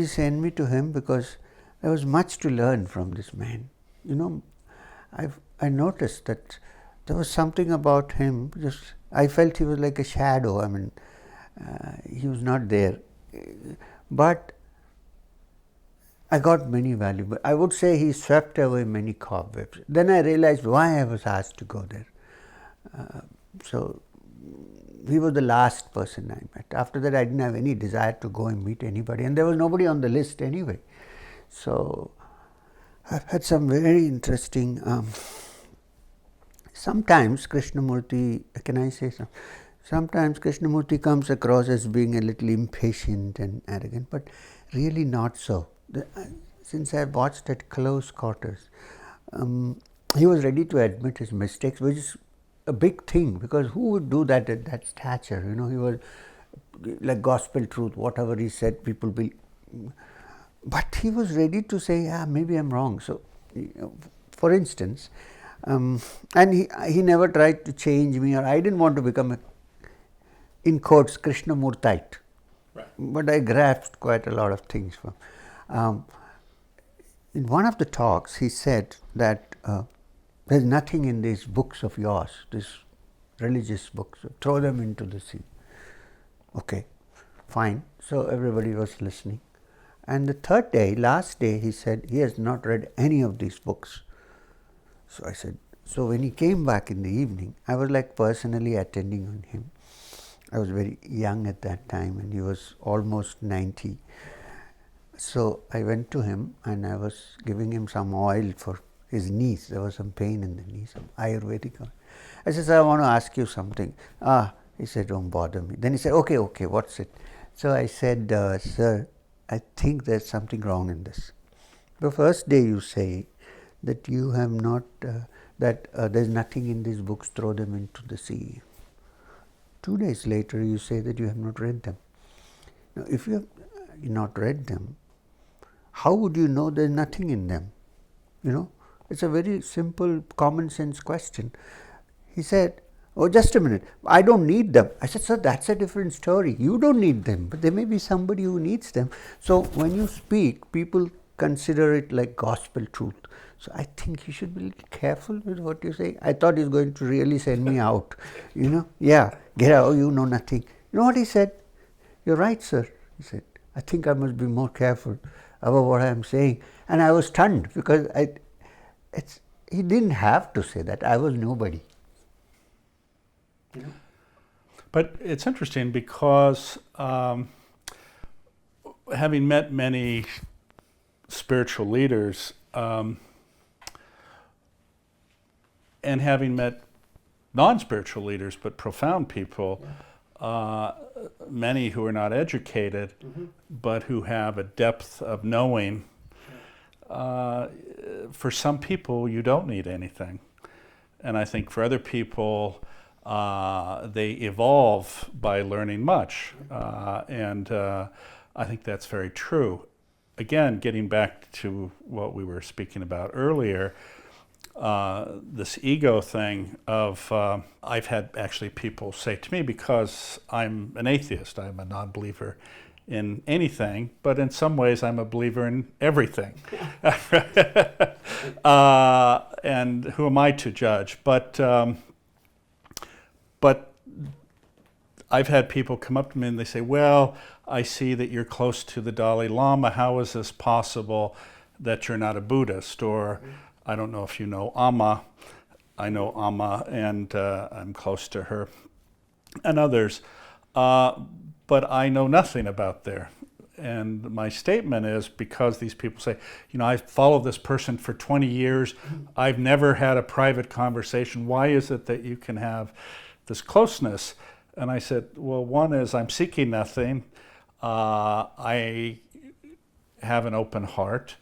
sent me to him because there was much to learn from this man. I noticed that there was something about him, I felt he was like a shadow. I mean, he was not there. But I got many valuable, I would say he swept away many cobwebs. Then I realized why I was asked to go there. So he was the last person I met. After that, I didn't have any desire to go and meet anybody, and there was nobody on the list anyway. So I've had some very interesting. Sometimes Krishnamurti, can I say something? Sometimes Krishnamurti comes across as being a little impatient and arrogant, but really not so. Since I watched at close quarters, he was ready to admit his mistakes, which is a big thing, because who would do that at that stature? He was like gospel truth, whatever he said, people will. But he was ready to say, yeah, maybe I'm wrong. So, for instance, and he never tried to change me, or I didn't want to become a, in quotes, Krishnamurtite. Right. But I grasped quite a lot of things from. In one of the talks, he said that there's nothing in these books of yours, these religious books, throw them into the sea. Okay, fine. So everybody was listening. And the third day, last day, he said he has not read any of these books. So I said, so when he came back in the evening, I was like personally attending on him. I was very young at that time, and he was almost 90. So I went to him and I was giving him some oil for his knees. There was some pain in the knees, some Ayurvedic oil. I said, sir, I want to ask you something. He said, don't bother me. Then he said, okay, what's it? So I said, sir, I think there's something wrong in this. The first day you say that you have not, there's nothing in these books, throw them into the sea. 2 days later you say that you have not read them. Now, if you have not read them, how would you know there's nothing in them? It's a very simple, common sense question. He said, oh, just a minute, I don't need them. I said, sir, that's a different story. You don't need them, but there may be somebody who needs them. So when you speak, people consider it like gospel truth. So I think you should be a little careful with what you say. I thought he's going to really send me out. Yeah, get out, you know nothing. You know what he said? You're right, sir. He said, I think I must be more careful about what I am saying. And I was stunned because he didn't have to say that. I was nobody. But it's interesting because having met many spiritual leaders and having met non-spiritual leaders but profound people, many who are not educated, but who have a depth of knowing, for some people you don't need anything. And I think for other people, they evolve by learning much. And I think that's very true. Again, getting back to what we were speaking about earlier, this ego thing of, I've had actually people say to me, because I'm an atheist, I'm a non-believer in anything, but in some ways I'm a believer in everything. And who am I to judge? But I've had people come up to me and they say, well, I see that you're close to the Dalai Lama. How is this possible that you're not a Buddhist? Or I don't know if you know Amma. I know Amma, and I'm close to her, and others, but I know nothing about there. And my statement is, because these people say, I followed this person for 20 years, I've never had a private conversation. Why is it that you can have this closeness? And I said, well, one is I'm seeking nothing. I have an open heart,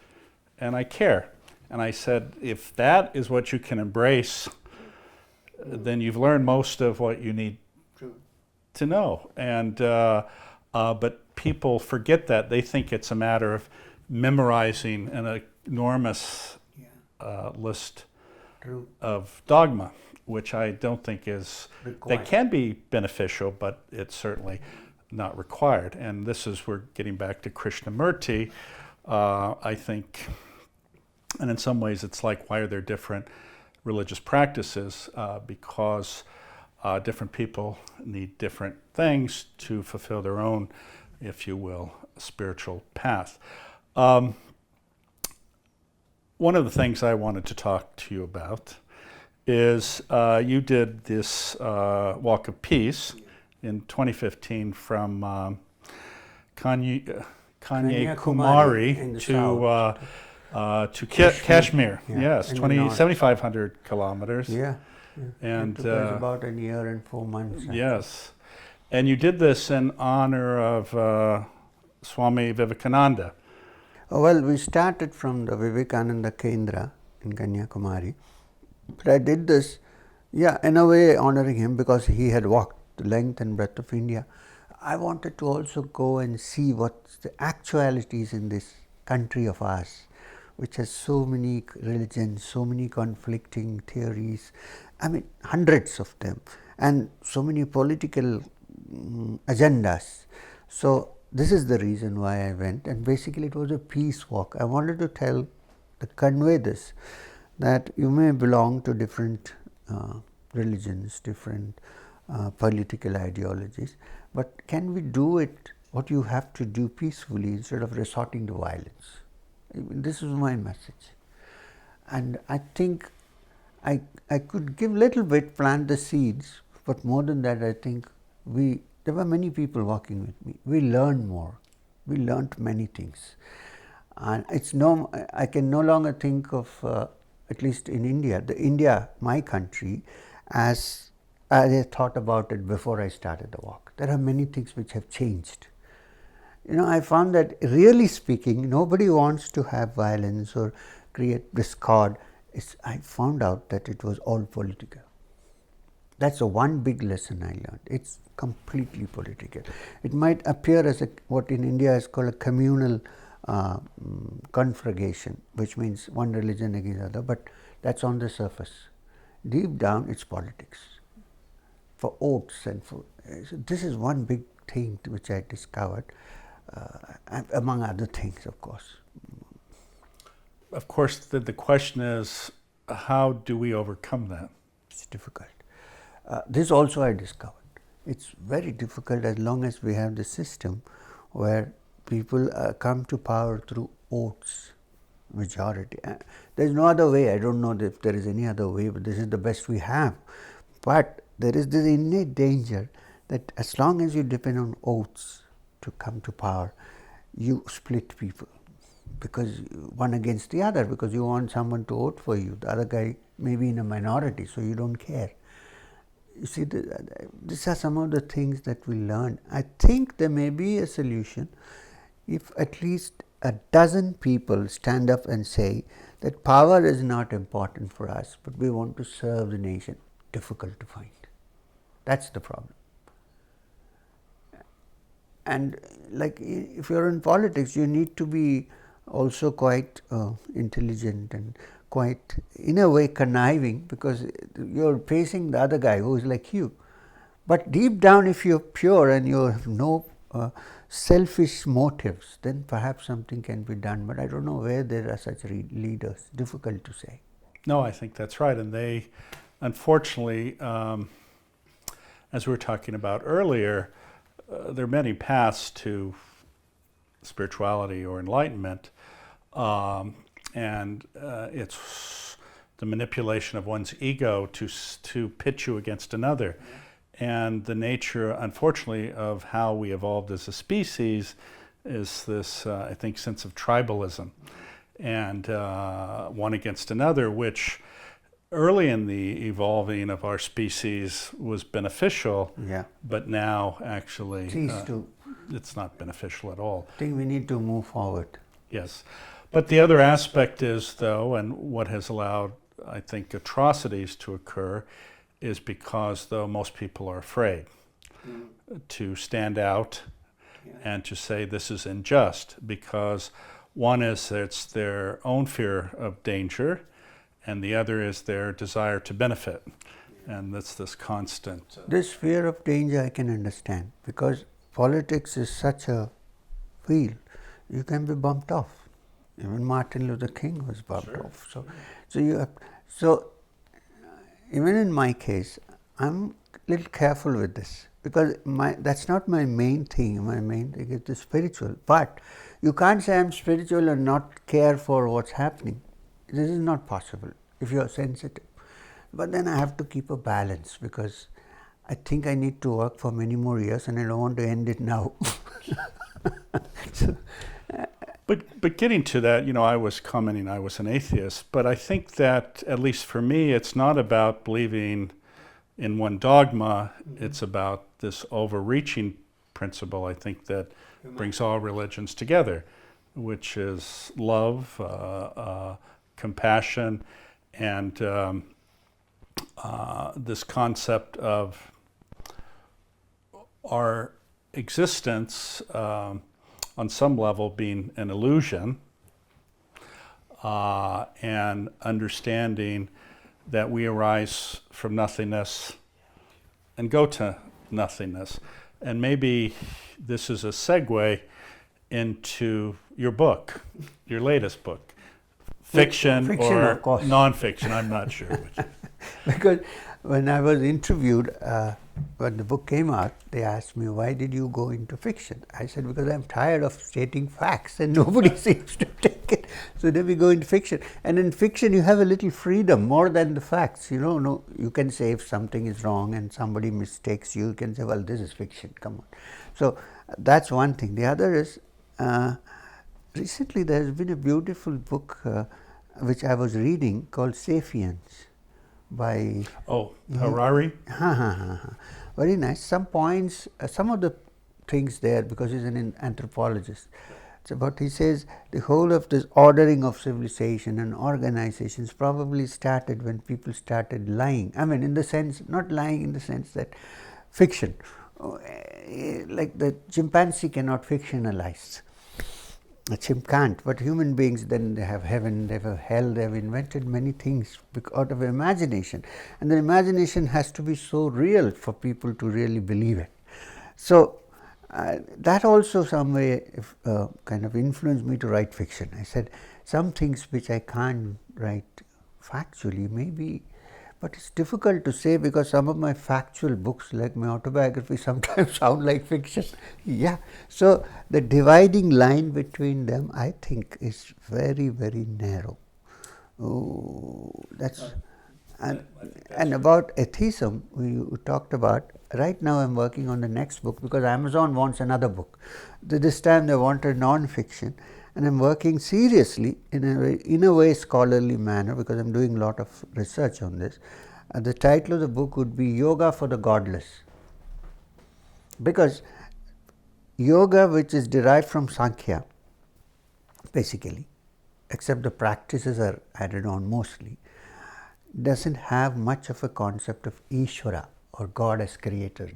and I care. And I said, if that is what you can embrace, then you've learned most of what you need to know. And but people forget that. They think it's a matter of memorizing an enormous list of dogma, which I don't think is required. That can be beneficial, but it's certainly not required. And this is, we're getting back to Krishnamurti, I think, and in some ways it's like, why are there different religious practices? Because different people need different things to fulfill their own, if you will, spiritual path. One of the things I wanted to talk to you about is you did this walk of peace in 2015 from Kanyakumari to Kashmir. Yeah, Yes, in the north. 7,500 kilometers. Yeah. And it took us about a year and 4 months. Yes. And you did this in honor of Swami Vivekananda. Well, we started from the Vivekananda Kendra in Kanyakumari. But I did this, in a way honoring him because he had walked the length and breadth of India. I wanted to also go and see what's the actualities in this country of ours, which has so many religions, so many conflicting theories, hundreds of them, and so many political agendas. So this is the reason why I went, and basically it was a peace walk. I wanted to convey this, that you may belong to different religions, different political ideologies, but can we do it, what you have to do, peacefully instead of resorting to violence? This is my message. And I think I could give little bit, plant the seeds, but more than that, I think there were many people walking with me. We learned more. We learned many things. And I can no longer think of, at least in India, my country, as I thought about it before I started the walk. There are many things which have changed. I found that, really speaking, nobody wants to have violence or create discord. I found out that it was all political. That's the one big lesson I learned. It's completely political. It might appear as what in India is called a communal conflagration, which means one religion against the other, but that's on the surface. Deep down, it's politics. For oaths and for this is one big thing which I discovered, among other things, of course. Of course, the question is, how do we overcome that? It's difficult. This also I discovered. It's very difficult as long as we have the system where people come to power through oaths, majority. There's no other way. I don't know if there is any other way, but this is the best we have. But there is this innate danger that as long as you depend on oaths to come to power, you split people, because one against the other, because you want someone to vote for you. The other guy may be in a minority, so you don't care. You see, these are some of the things that we learn. I think there may be a solution if at least a dozen people stand up and say that power is not important for us, but we want to serve the nation. Difficult to find. That's the problem. And like if you're in politics, you need to be also quite intelligent and quite, in a way, conniving, because you're facing the other guy who is like you. But deep down, if you're pure and you have no selfish motives, then perhaps something can be done. But I don't know where there are such leaders. Difficult to say. No, I think that's right. And they, unfortunately, as we were talking about earlier, there are many paths to spirituality or enlightenment, and it's the manipulation of one's ego to pitch you against another. And the nature, unfortunately, of how we evolved as a species is this, I think, sense of tribalism and one against another, which early in the evolving of our species was beneficial, but now actually it's not beneficial at all. I think we need to move forward. Yes. But the other aspect is, though, and what has allowed, I think, atrocities to occur is because, though, most people are afraid to stand out and to say this is unjust, because one is it's their own fear of danger, and the other is their desire to benefit. And that's this constant. This fear of danger I can understand, because politics is such a field, you can be bumped off. Even Martin Luther King was bumped off. So even in my case, I'm a little careful with this, because that's not my main thing. My main thing is the spiritual. But you can't say I'm spiritual and not care for what's happening. This is not possible if you are sensitive. But then I have to keep a balance, because I think I need to work for many more years and I don't want to end it now. But getting to that, I was commenting I was an atheist, but I think that, at least for me, it's not about believing in one dogma, it's about this overreaching principle, I think, that brings all religions together, which is love, compassion, and this concept of our existence on some level being an illusion, and understanding that we arise from nothingness and go to nothingness. And maybe this is a segue into your book, your latest book. Fiction or nonfiction, I'm not sure which. Because when I was interviewed, when the book came out, they asked me, why did you go into fiction? I said, because I'm tired of stating facts and nobody seems to take it. So then we go into fiction. And in fiction, you have a little freedom more than the facts. You can say if something is wrong and somebody mistakes you, you can say, well, this is fiction, come on. So that's one thing. The other is, recently there has been a beautiful book which I was reading called Sapiens by Harari. Very nice. Some points, some of the things there, because he's an anthropologist. It's about, he says, the whole of this ordering of civilization and organizations probably started when people started lying. I mean, in the sense, not lying in the sense that fiction, like the chimpanzee cannot fictionalize. A chimp can't, but human beings, then they have heaven, they have hell, they have invented many things out of imagination. And the imagination has to be so real for people to really believe it. So that also some way kind of influenced me to write fiction. I said, some things which I can't write factually, maybe, but it's difficult to say, because some of my factual books, like my autobiography, sometimes sound like fiction. So the dividing line between them, I think, is very, very narrow. And about atheism, we talked about. Right now I'm working on the next book, because Amazon wants another book. This time they wanted non-fiction, and I'm working seriously in a way scholarly manner, because I'm doing a lot of research on this. The title of the book would be Yoga for the Godless, because yoga, which is derived from Sankhya, basically, except the practices are added on mostly, doesn't have much of a concept of Ishvara, or God as creator.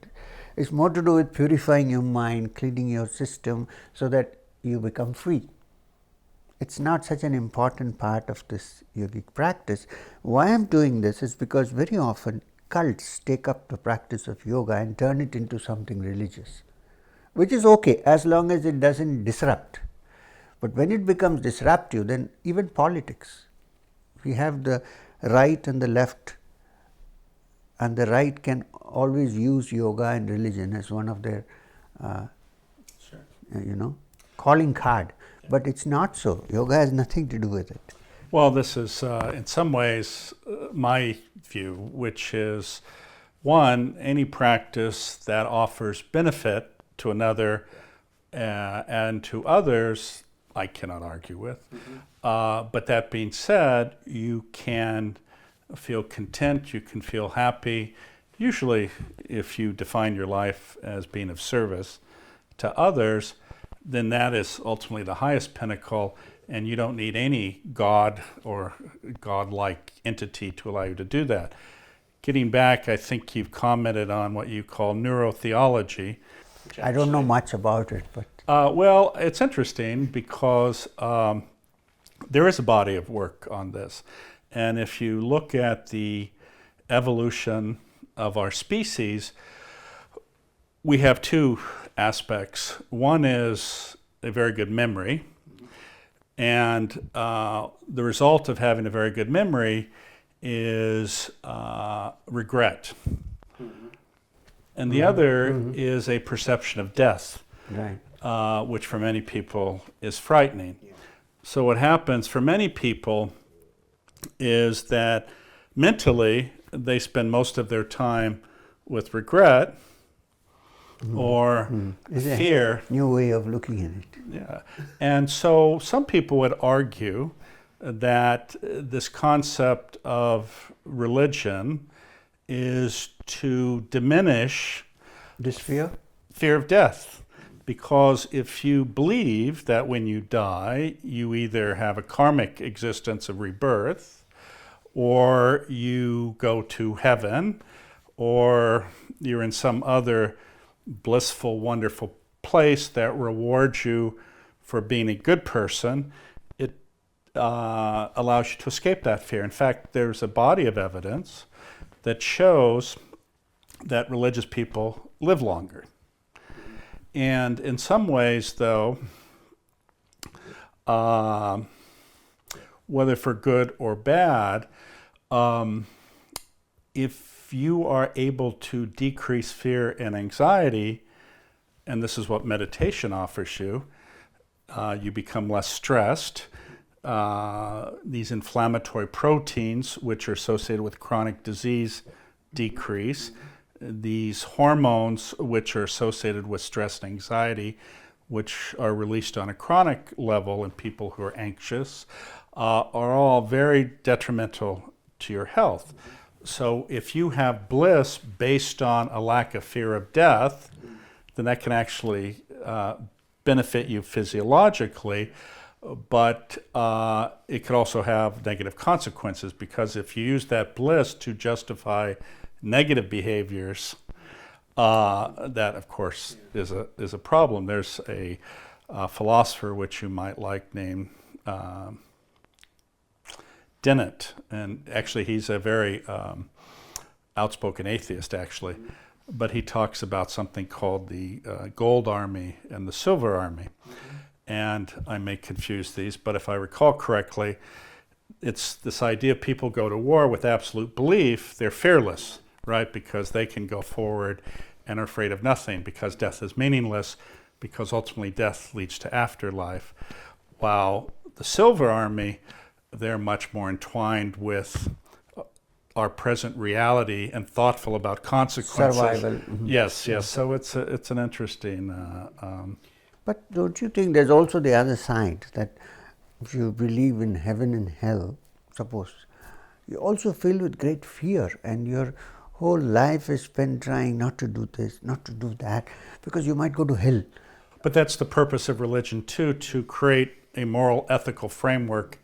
It's more to do with purifying your mind, cleaning your system, so that you become free. It's not such an important part of this yogic practice. Why I'm doing this is because very often cults take up the practice of yoga and turn it into something religious, which is okay as long as it doesn't disrupt. But when it becomes disruptive, then even politics, we have the right and the left, and the right can always use yoga and religion as one of their calling card. But it's not so. Yoga has nothing to do with it. Well, this is in some ways my view, which is one, any practice that offers benefit to another and to others, I cannot argue with. But that being said, you can feel content, you can feel happy, usually if you define your life as being of service to others, then that is ultimately the highest pinnacle, and you don't need any God or God-like entity to allow you to do that. Getting back, I think you've commented on what you call neurotheology. I don't know much about it, but Well, it's interesting because there is a body of work on this. And if you look at the evolution of our species, we have two aspects. One is a very good memory. And the result of having a very good memory is regret. And the other is a perception of death, right. which for many people is frightening. So what happens for many people is that mentally they spend most of their time with regret or fear. New way of looking at it. Yeah. And so some people would argue that this concept of religion is to diminish This fear? fear of death. Because if you believe that when you die, you either have a karmic existence of rebirth, or you go to heaven, or you're in some other blissful, wonderful place that rewards you for being a good person, it allows you to escape that fear. In fact, there's a body of evidence that shows that religious people live longer. And in some ways, though, whether for good or bad, if you are able to decrease fear and anxiety, and this is what meditation offers you, you become less stressed. These inflammatory proteins, which are associated with chronic disease, decrease. These hormones, which are associated with stress and anxiety, which are released on a chronic level in people who are anxious, are all very detrimental to your health. So if you have bliss based on a lack of fear of death, then that can actually benefit you physiologically, but it could also have negative consequences, because if you use that bliss to justify negative behaviors, that of course is a problem. There's a philosopher which you might like named Dennett, and actually he's a very outspoken atheist actually, but he talks about something called the gold army and the silver army. And I may confuse these, but if I recall correctly, it's this idea people go to war with absolute belief, they're fearless, right? Because they can go forward and are afraid of nothing, because death is meaningless, because ultimately death leads to afterlife. While the silver army, they're much more entwined with our present reality and thoughtful about consequences. Survival. Yes. So it's an interesting. But don't you think there's also the other side, that if you believe in heaven and hell, suppose, you also filled with great fear, and your whole life is spent trying not to do this, not to do that, because you might go to hell. But that's the purpose of religion too, to create a moral, ethical framework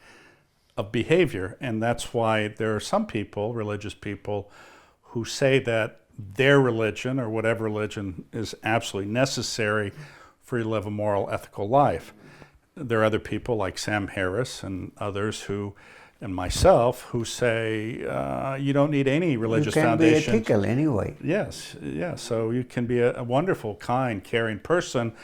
of behavior. And that's why there are some people, religious people, who say that their religion, or whatever religion, is absolutely necessary for you to live a moral, ethical life. There are other people like Sam Harris and others who, and myself, who say you don't need any religious foundation. You can be ethical anyway. Yes. So you can be a wonderful, kind, caring person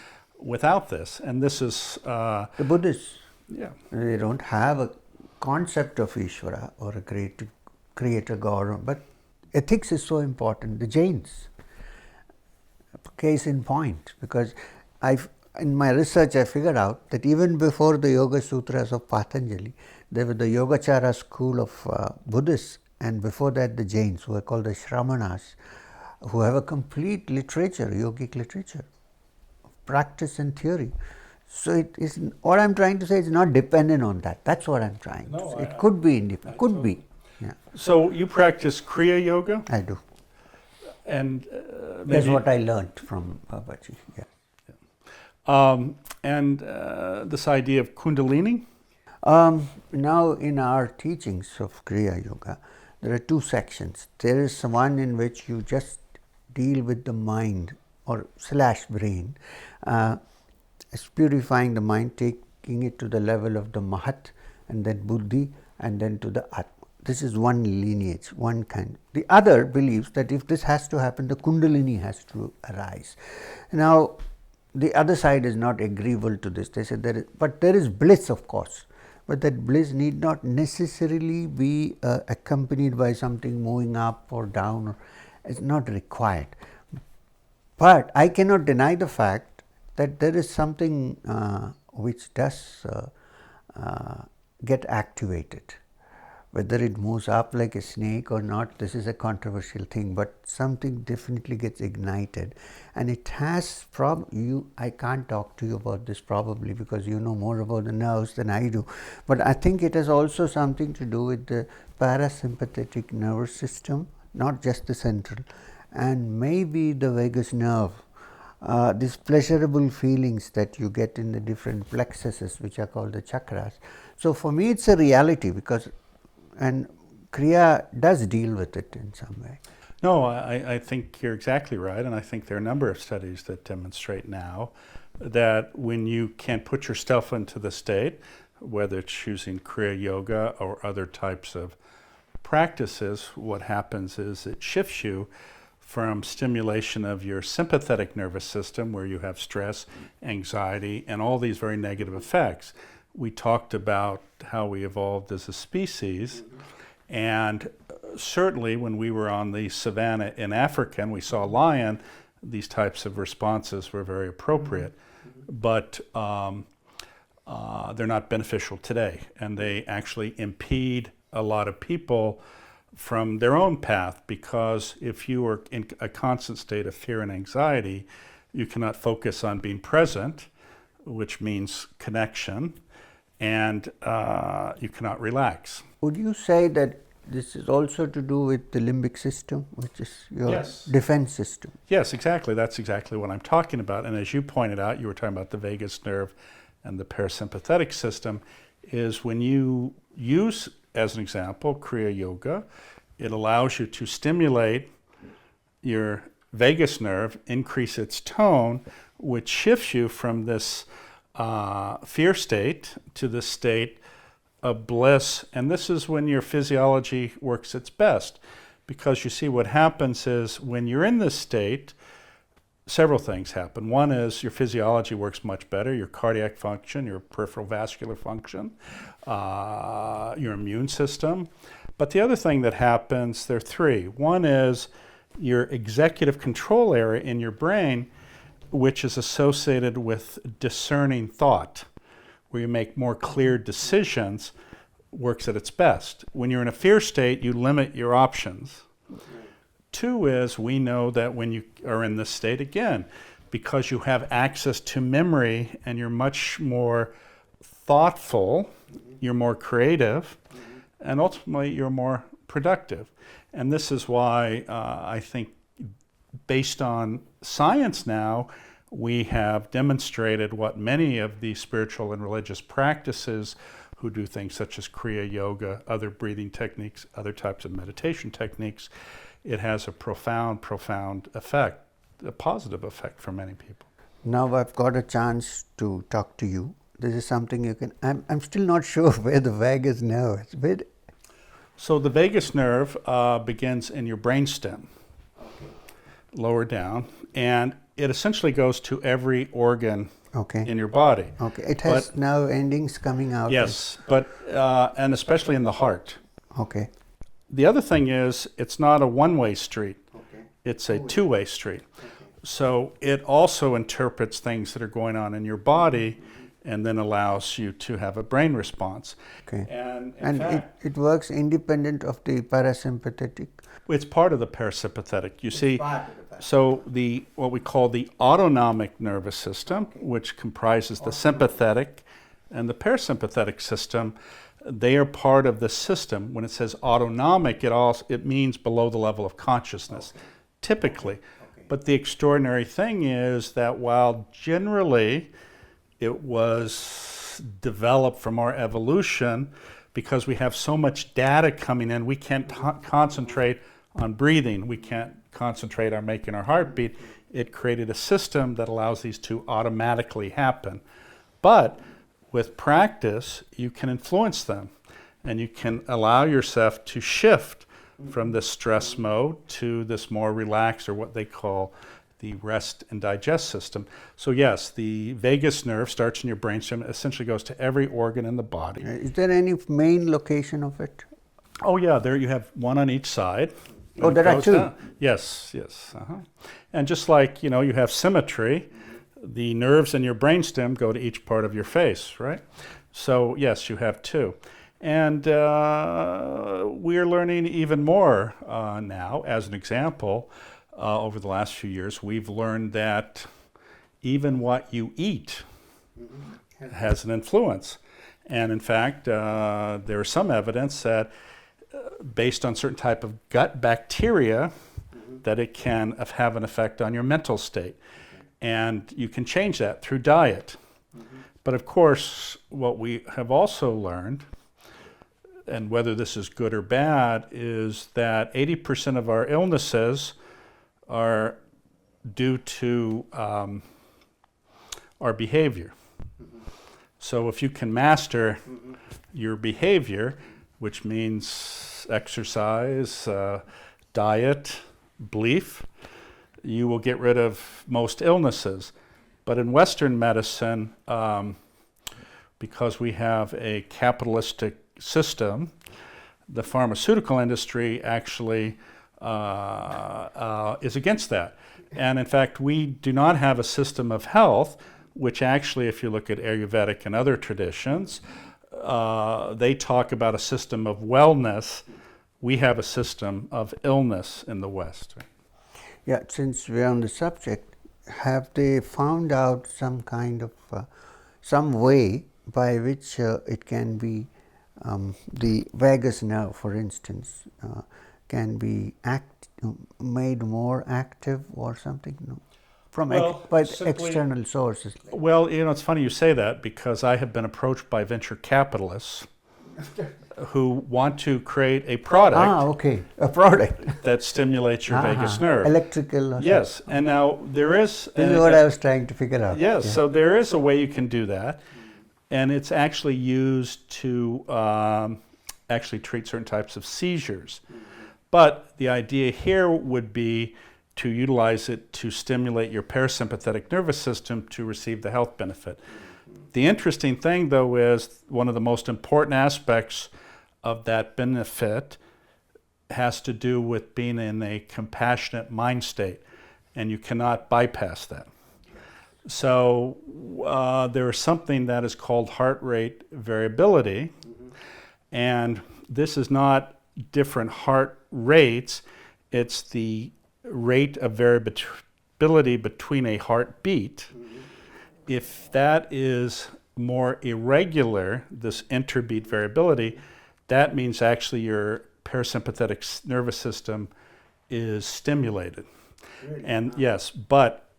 without this. And this is... the Buddhists, yeah. they don't have a concept of Ishvara or a great creator God, but ethics is so important. The Jains, case in point, because in my research I figured out that even before the Yoga Sutras of Patanjali, there was the Yogacara school of Buddhists, and before that the Jains, who are called the Shramanas, who have a complete literature, yogic literature, practice and theory. So it is, what I'm trying to say is not dependent on that. That's what I'm trying to say. It could be independent. Could be. Yeah. So you practice Kriya Yoga? I do. And that's what I learned from Babaji. Yeah. And this idea of Kundalini? Now in our teachings of Kriya Yoga, there are two sections. There is one in which you just deal with the mind or / brain, it's purifying the mind, taking it to the level of the Mahat and then Buddhi and then to the Atma. This is one lineage, one kind. The other believes that if this has to happen, the Kundalini has to arise. Now, the other side is not agreeable to this. They say there is bliss, of course, but that bliss need not necessarily be accompanied by something moving up or down. Or, it's not required. But I cannot deny the fact that there is something which does get activated. Whether it moves up like a snake or not, this is a controversial thing, but something definitely gets ignited. And it has I can't talk to you about this probably because you know more about the nerves than I do, but I think it has also something to do with the parasympathetic nervous system, not just the central, and maybe the vagus nerve. These pleasurable feelings that you get in the different plexuses, which are called the chakras. So for me it's a reality because, and Kriya does deal with it in some way. No, I think you're exactly right, and I think there are a number of studies that demonstrate now that when you can put yourself into the state, whether it's choosing Kriya Yoga or other types of practices, what happens is it shifts you from stimulation of your sympathetic nervous system, where you have stress, anxiety, and all these very negative effects. We talked about how we evolved as a species, and certainly when we were on the savannah in Africa and we saw a lion, these types of responses were very appropriate, but they're not beneficial today, and they actually impede a lot of people from their own path, because if you are in a constant state of fear and anxiety, you cannot focus on being present, which means connection, and you cannot relax. Would you say that this is also to do with the limbic system, which is your defense system? Yes, exactly. That's exactly what I'm talking about. And as you pointed out, you were talking about the vagus nerve and the parasympathetic system, is when you use, as an example, Kriya Yoga, it allows you to stimulate your vagus nerve, increase its tone, which shifts you from this fear state to the state of bliss. And this is when your physiology works its best, because you see what happens is when you're in this state, several things happen. One is your physiology works much better, your cardiac function, your peripheral vascular function, your immune system. But the other thing that happens, there are three. One is your executive control area in your brain, which is associated with discerning thought, where you make more clear decisions, works at its best. When you're in a fear state, you limit your options. Two is, we know that when you are in this state, again, because you have access to memory and you're much more thoughtful, you're more creative, and ultimately you're more productive. And this is why I think, based on science now, we have demonstrated what many of the spiritual and religious practices who do things such as Kriya Yoga, other breathing techniques, other types of meditation techniques, it has a profound, profound effect, a positive effect for many people. Now I've got a chance to talk to you. This is something you can, I'm still not sure where the vagus nerve is. So the vagus nerve begins in your brainstem, lower down, and it essentially goes to every organ in your body. Okay, it has nerve endings coming out. Yes, but and especially in the heart. Okay. The other thing is, it's not a one-way street. It's a two-way street. So it also interprets things that are going on in your body and then allows you to have a brain response. Okay. And in And fact, it works independent of the parasympathetic. it's part of the parasympathetic. You see, part of the so what we call the autonomic nervous system, which comprises the sympathetic and the parasympathetic system, they are part of the system. When it says autonomic, it means below the level of consciousness, typically. But the extraordinary thing is that while generally it was developed from our evolution, because we have so much data coming in, we can't concentrate on breathing, we can't concentrate on making our heart beat. It created a system that allows these to automatically happen. But with practice, you can influence them, and you can allow yourself to shift from this stress mode to this more relaxed, or what they call the rest and digest system. So yes, the vagus nerve starts in your brainstem, essentially goes to every organ in the body. Is there any main location of it? Oh yeah, there you have one on each side. Oh, there are two? Yes. And just like, you have symmetry, the nerves in your brainstem go to each part of your face, right? So yes, you have two. And we're learning even more now. As an example, over the last few years, we've learned that even what you eat has an influence. And in fact, there is some evidence that based on certain type of gut bacteria, that it can have an effect on your mental state. And you can change that through diet. But of course, what we have also learned, and whether this is good or bad, is that 80% of our illnesses are due to our behavior. So if you can master your behavior, which means exercise, diet, belief, you will get rid of most illnesses. But in Western medicine, because we have a capitalistic system, the pharmaceutical industry actually is against that. And in fact, we do not have a system of health, which actually, if you look at Ayurvedic and other traditions, they talk about a system of wellness. We have a system of illness in the West. Yeah, since we're on the subject, have they found out some kind of, some way by which it can be, the vagus nerve, for instance, can be made more active or something? No? By external sources? Well, it's funny you say that, because I have been approached by venture capitalists who want to create a product. A product that stimulates your vagus nerve. Electrical. Yes, and now there is. This is what I was trying to figure out. Yes, so there is a way you can do that, and it's actually used to actually treat certain types of seizures. But the idea here would be to utilize it to stimulate your parasympathetic nervous system to receive the health benefit. The interesting thing, though, is one of the most important aspects of that benefit has to do with being in a compassionate mind state, and you cannot bypass that. So there is something that is called heart rate variability, and this is not different heart rates, it's the rate of variability between a heartbeat. If that is more irregular, this interbeat variability, that means actually your parasympathetic nervous system is stimulated. Really? And yes, but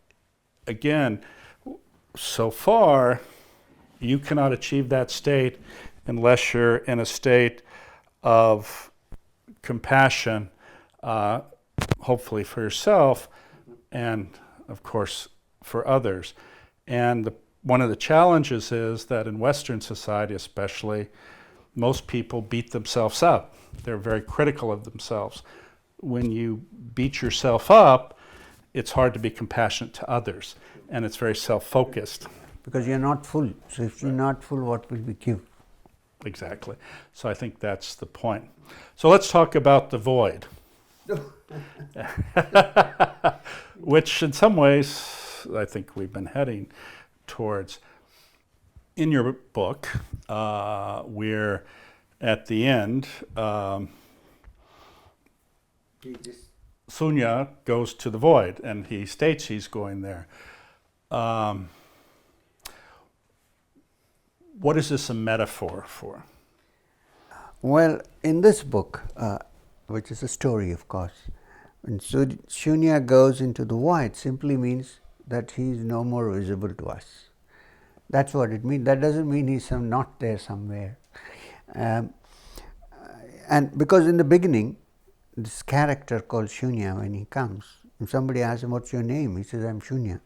again, so far, you cannot achieve that state unless you're in a state of compassion, hopefully for yourself, and of course for others. And one of the challenges is that in Western society especially, most people beat themselves up. They're very critical of themselves. When you beat yourself up, it's hard to be compassionate to others, and it's very self-focused. Because you're not full. So if you're not full, what will we give? Exactly. So I think that's the point. So let's talk about the void. Which in some ways I think we've been heading towards. In your book, we're at the end, Sunya goes to the void, and he states he's going there. What is this a metaphor for? Well, in this book, which is a story, of course, when Shunya goes into the void, simply means that he is no more visible to us. That's what it means. That doesn't mean he's not there somewhere. And because in the beginning, this character called Shunya, when he comes, and somebody asks him, "What's your name?" He says, "I'm Shunya."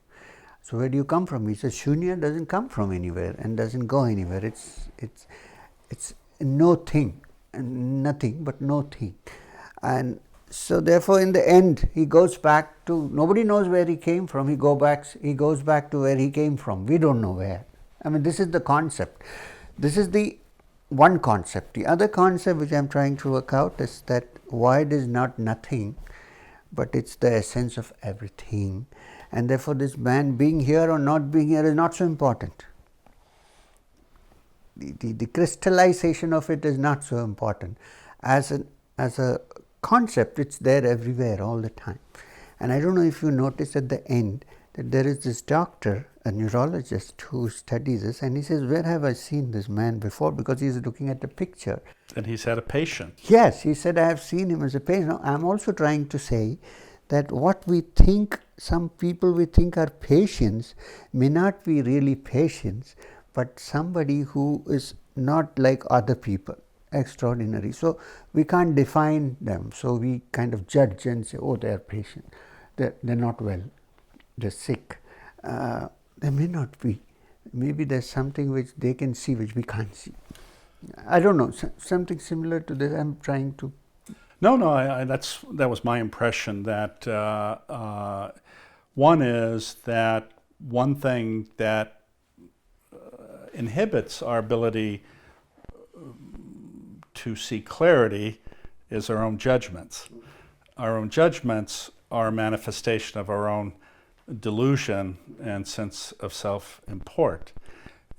"So where do you come from?" He says, "Shunya doesn't come from anywhere and doesn't go anywhere. It's no thing, and nothing but no thing." And so therefore in the end he goes back to, nobody knows where he came from. He goes back to where he came from. We don't know where. I mean, this is the concept. This is the one concept. The other concept which I am trying to work out is that void is not nothing, but it's the essence of everything. And therefore this man being here or not being here is not so important. The crystallization of it is not so important. As a concept, it's there everywhere all the time. And I don't know if you notice at the end that there is this doctor, a neurologist, who studies this, and he says, "Where have I seen this man before?" Because he's looking at the picture. And he's had a patient. Yes, he said, "I have seen him as a patient." Now, I'm also trying to say that what we think, some people we think are patients, may not be really patients, but somebody who is not like other people, extraordinary. So we can't define them. So we kind of judge and say, "Oh, they are patient. They're not well. They're sick." They may not be. Maybe there's something which they can see which we can't see. I don't know, something similar to this. I'm trying to. No, that was my impression. That one is that one thing that inhibits our ability to see clarity is our own judgments. Our own judgments are a manifestation of our own delusion and sense of self-import.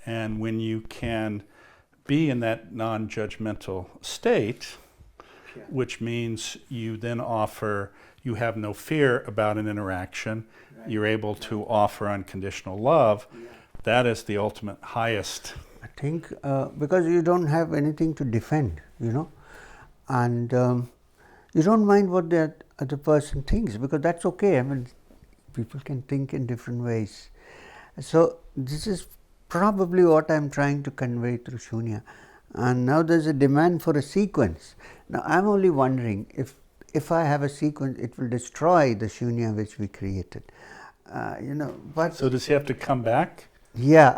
And when you can be in that non-judgmental state, which means you then you have no fear about an interaction, you're able to offer unconditional love, that is the ultimate highest. I think because you don't have anything to defend, and you don't mind what the other person thinks, because that's okay. I mean, people can think in different ways. So this is probably what I'm trying to convey through Shunya. And now there's a demand for a sequence. Now I'm only wondering if I have a sequence, it will destroy the Shunya which we created. But so does he have to come back? Yeah.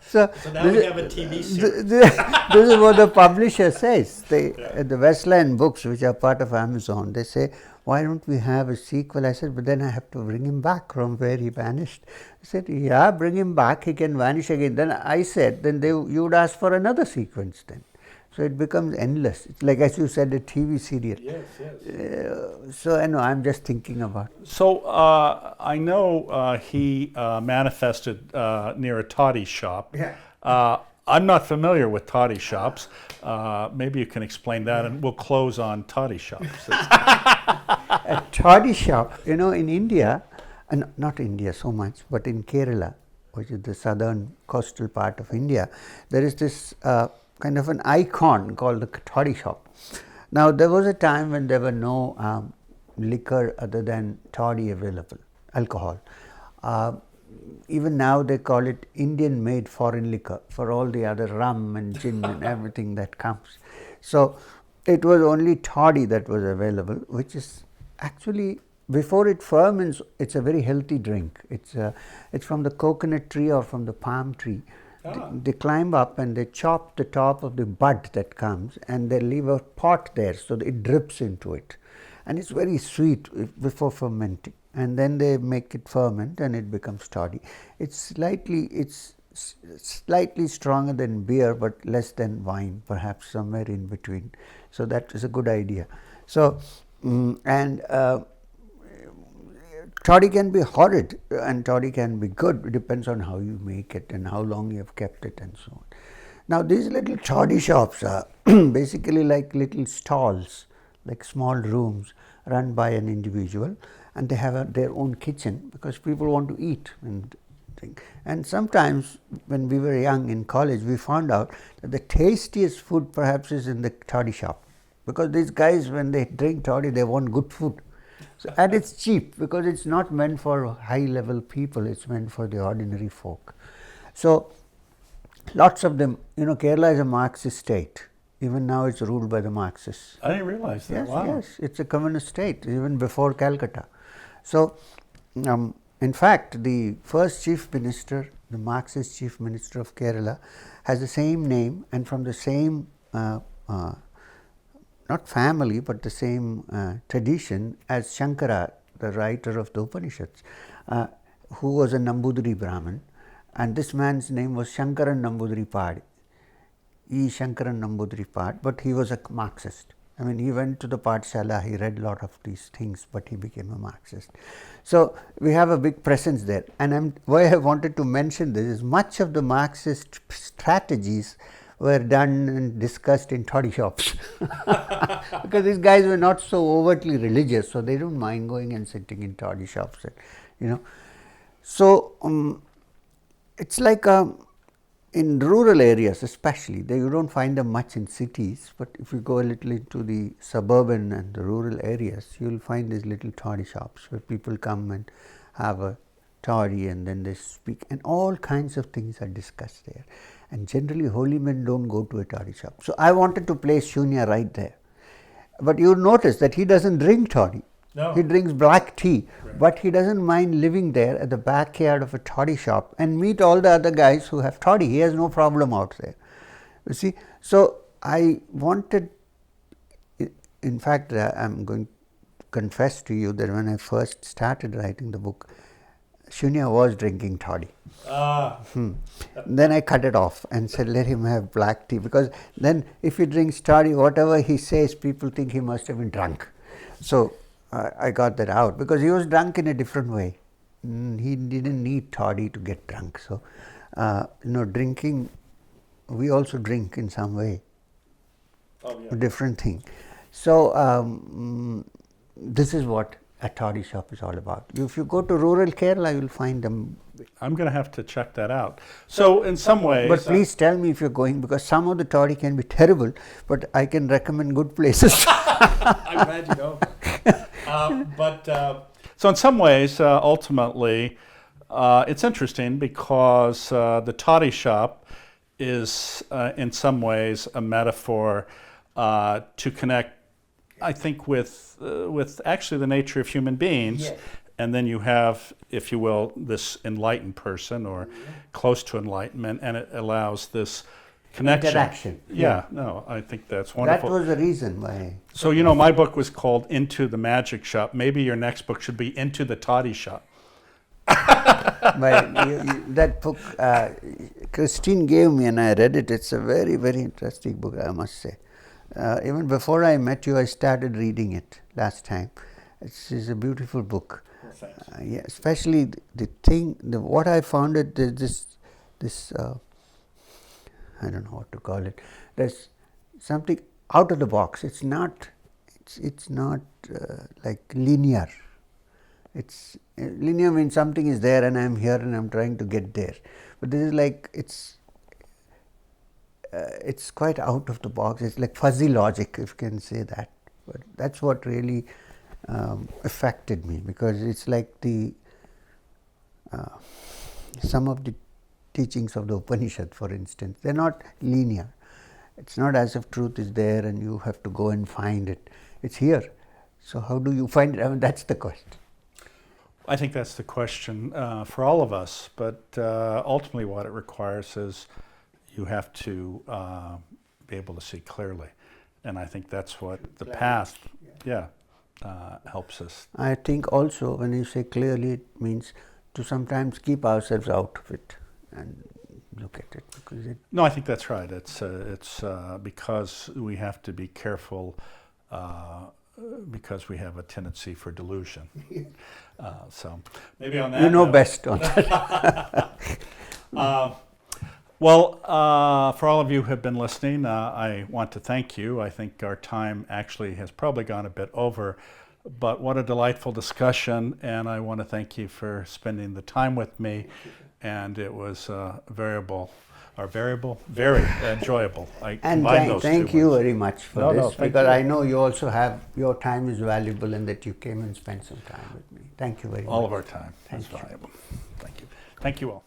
So now we have a TV series. This is what the publisher says. The Westland books, which are part of Amazon, they say, "Why don't we have a sequel?" I said, "But then I have to bring him back from where he vanished." He said, "Yeah, bring him back. He can vanish again." Then I said, "Then you would ask for another sequence then." So it becomes endless. It's like, as you said, a TV serial. Yes. So I know, I'm just thinking about. So I know he manifested near a toddy shop. Yeah. I'm not familiar with toddy shops. Maybe you can explain that, and we'll close on toddy shops. A toddy shop, in India, and not India so much, but in Kerala, which is the southern coastal part of India, there is this kind of an icon called the toddy shop. Now, there was a time when there were no liquor other than toddy available, alcohol. Even now they call it Indian made foreign liquor for all the other rum and gin and everything that comes. So it was only toddy that was available, which is actually, before it ferments, it's a very healthy drink. It's from the coconut tree or from the palm tree. They climb up and they chop the top of the bud that comes, and they leave a pot there so that it drips into it, and it's very sweet before fermenting, and then they make it ferment and it becomes toddy. It's slightly stronger than beer but less than wine, perhaps somewhere in between. So that is a good idea. So, and toddy can be horrid and toddy can be good. It depends on how you make it and how long you have kept it and so on. Now, these little toddy shops are basically like little stalls, like small rooms run by an individual, and they have their own kitchen because people want to eat and think. And sometimes when we were young in college, we found out that the tastiest food perhaps is in the toddy shop, because these guys, when they drink toddy, they want good food. So, and it's cheap because it's not meant for high level people, it's meant for the ordinary folk. So, lots of them, Kerala is a Marxist state. Even now it's ruled by the Marxists. I didn't realize that. Yes, Wow. yes, it's a communist state even before Calcutta. So, in fact, the first chief minister, the Marxist chief minister of Kerala, has the same name and from the same not family, but the same tradition as Shankara, the writer of the Upanishads, who was a Nambudiri Brahmin, and this man's name was Shankaran Nambudripad, E. Shankaran Nambudripad, but he was a Marxist. I mean, he went to the Pathshala, he read a lot of these things, but he became a Marxist. So, we have a big presence there, and why I wanted to mention this is much of the Marxist strategies were done and discussed in toddy shops because these guys were not so overtly religious, so they don't mind going and sitting in toddy shops, So, it's like in rural areas especially, you don't find them much in cities, but if you go a little into the suburban and the rural areas, you will find these little toddy shops where people come and have a toddy and then they speak, and all kinds of things are discussed there. And generally holy men don't go to a toddy shop. So, I wanted to place Shunya right there, but you notice that he doesn't drink toddy. No. He drinks black tea, Right. but he doesn't mind living there at the backyard of a toddy shop and meet all the other guys who have toddy. He has no problem out there. You see, so I wanted, in fact, I'm going to confess to you that when I first started writing the book, Shunya was drinking toddy. Then I cut it off and said, let him have black tea, because then if he drinks toddy, whatever he says, people think he must have been drunk. So, I got that out because he was drunk in a different way. He didn't need toddy to get drunk. So, drinking, we also drink in some way. Oh, yeah. A different thing. So, this is what a toddy shop is all about. If you go to rural Kerala, you will find them. I'm going to have to check that out. So, in some ways. But please tell me if you're going, because some of the toddy can be terrible, but I can recommend good places. I'm glad you know. So in some ways, ultimately, it's interesting because the toddy shop is, in some ways, a metaphor to connect, I think, with actually the nature of human beings. Yes. And then you have, if you will, this enlightened person or close to enlightenment, and it allows this connection. Interaction. Yeah, no, I think that's wonderful. That was the reason why. So, my book was called Into the Magic Shop. Maybe your next book should be Into the Toddy Shop. But that book, Christine gave me and I read it. It's a very, very interesting book, I must say. Even before I met you, I started reading it last time. It's a beautiful book. Well, thanks. Yeah, especially what I found it, this I don't know what to call it. There's something out of the box. It's not like linear. Linear means something is there and I'm here and I'm trying to get there. But this is like it's quite out of the box. It's like fuzzy logic, if you can say that. But that's what really affected me, because it's like some of the teachings of the Upanishad, for instance, they're not linear. It's not as if truth is there and you have to go and find it. It's here. So how do you find it? I mean, that's the question. I think that's the question for all of us, but ultimately what it requires is you have to be able to see clearly. And I think that's what the path, helps us. I think also when you say clearly, it means to sometimes keep ourselves out of it and look at it, because No, I think that's right. It's because we have to be careful because we have a tendency for delusion. So maybe on that You know note, best on that. Well, for all of you who have been listening, I want to thank you. I think our time actually has probably gone a bit over, but what a delightful discussion, and I want to thank you for spending the time with me, and it was very enjoyable. I And combined those thank two you words. very much for No, this, thank because you. I know you also have, your time is valuable and that you came and spent some time with me. Thank you very much. All of our time is Thank you. valuable. Thank you. Thank you all.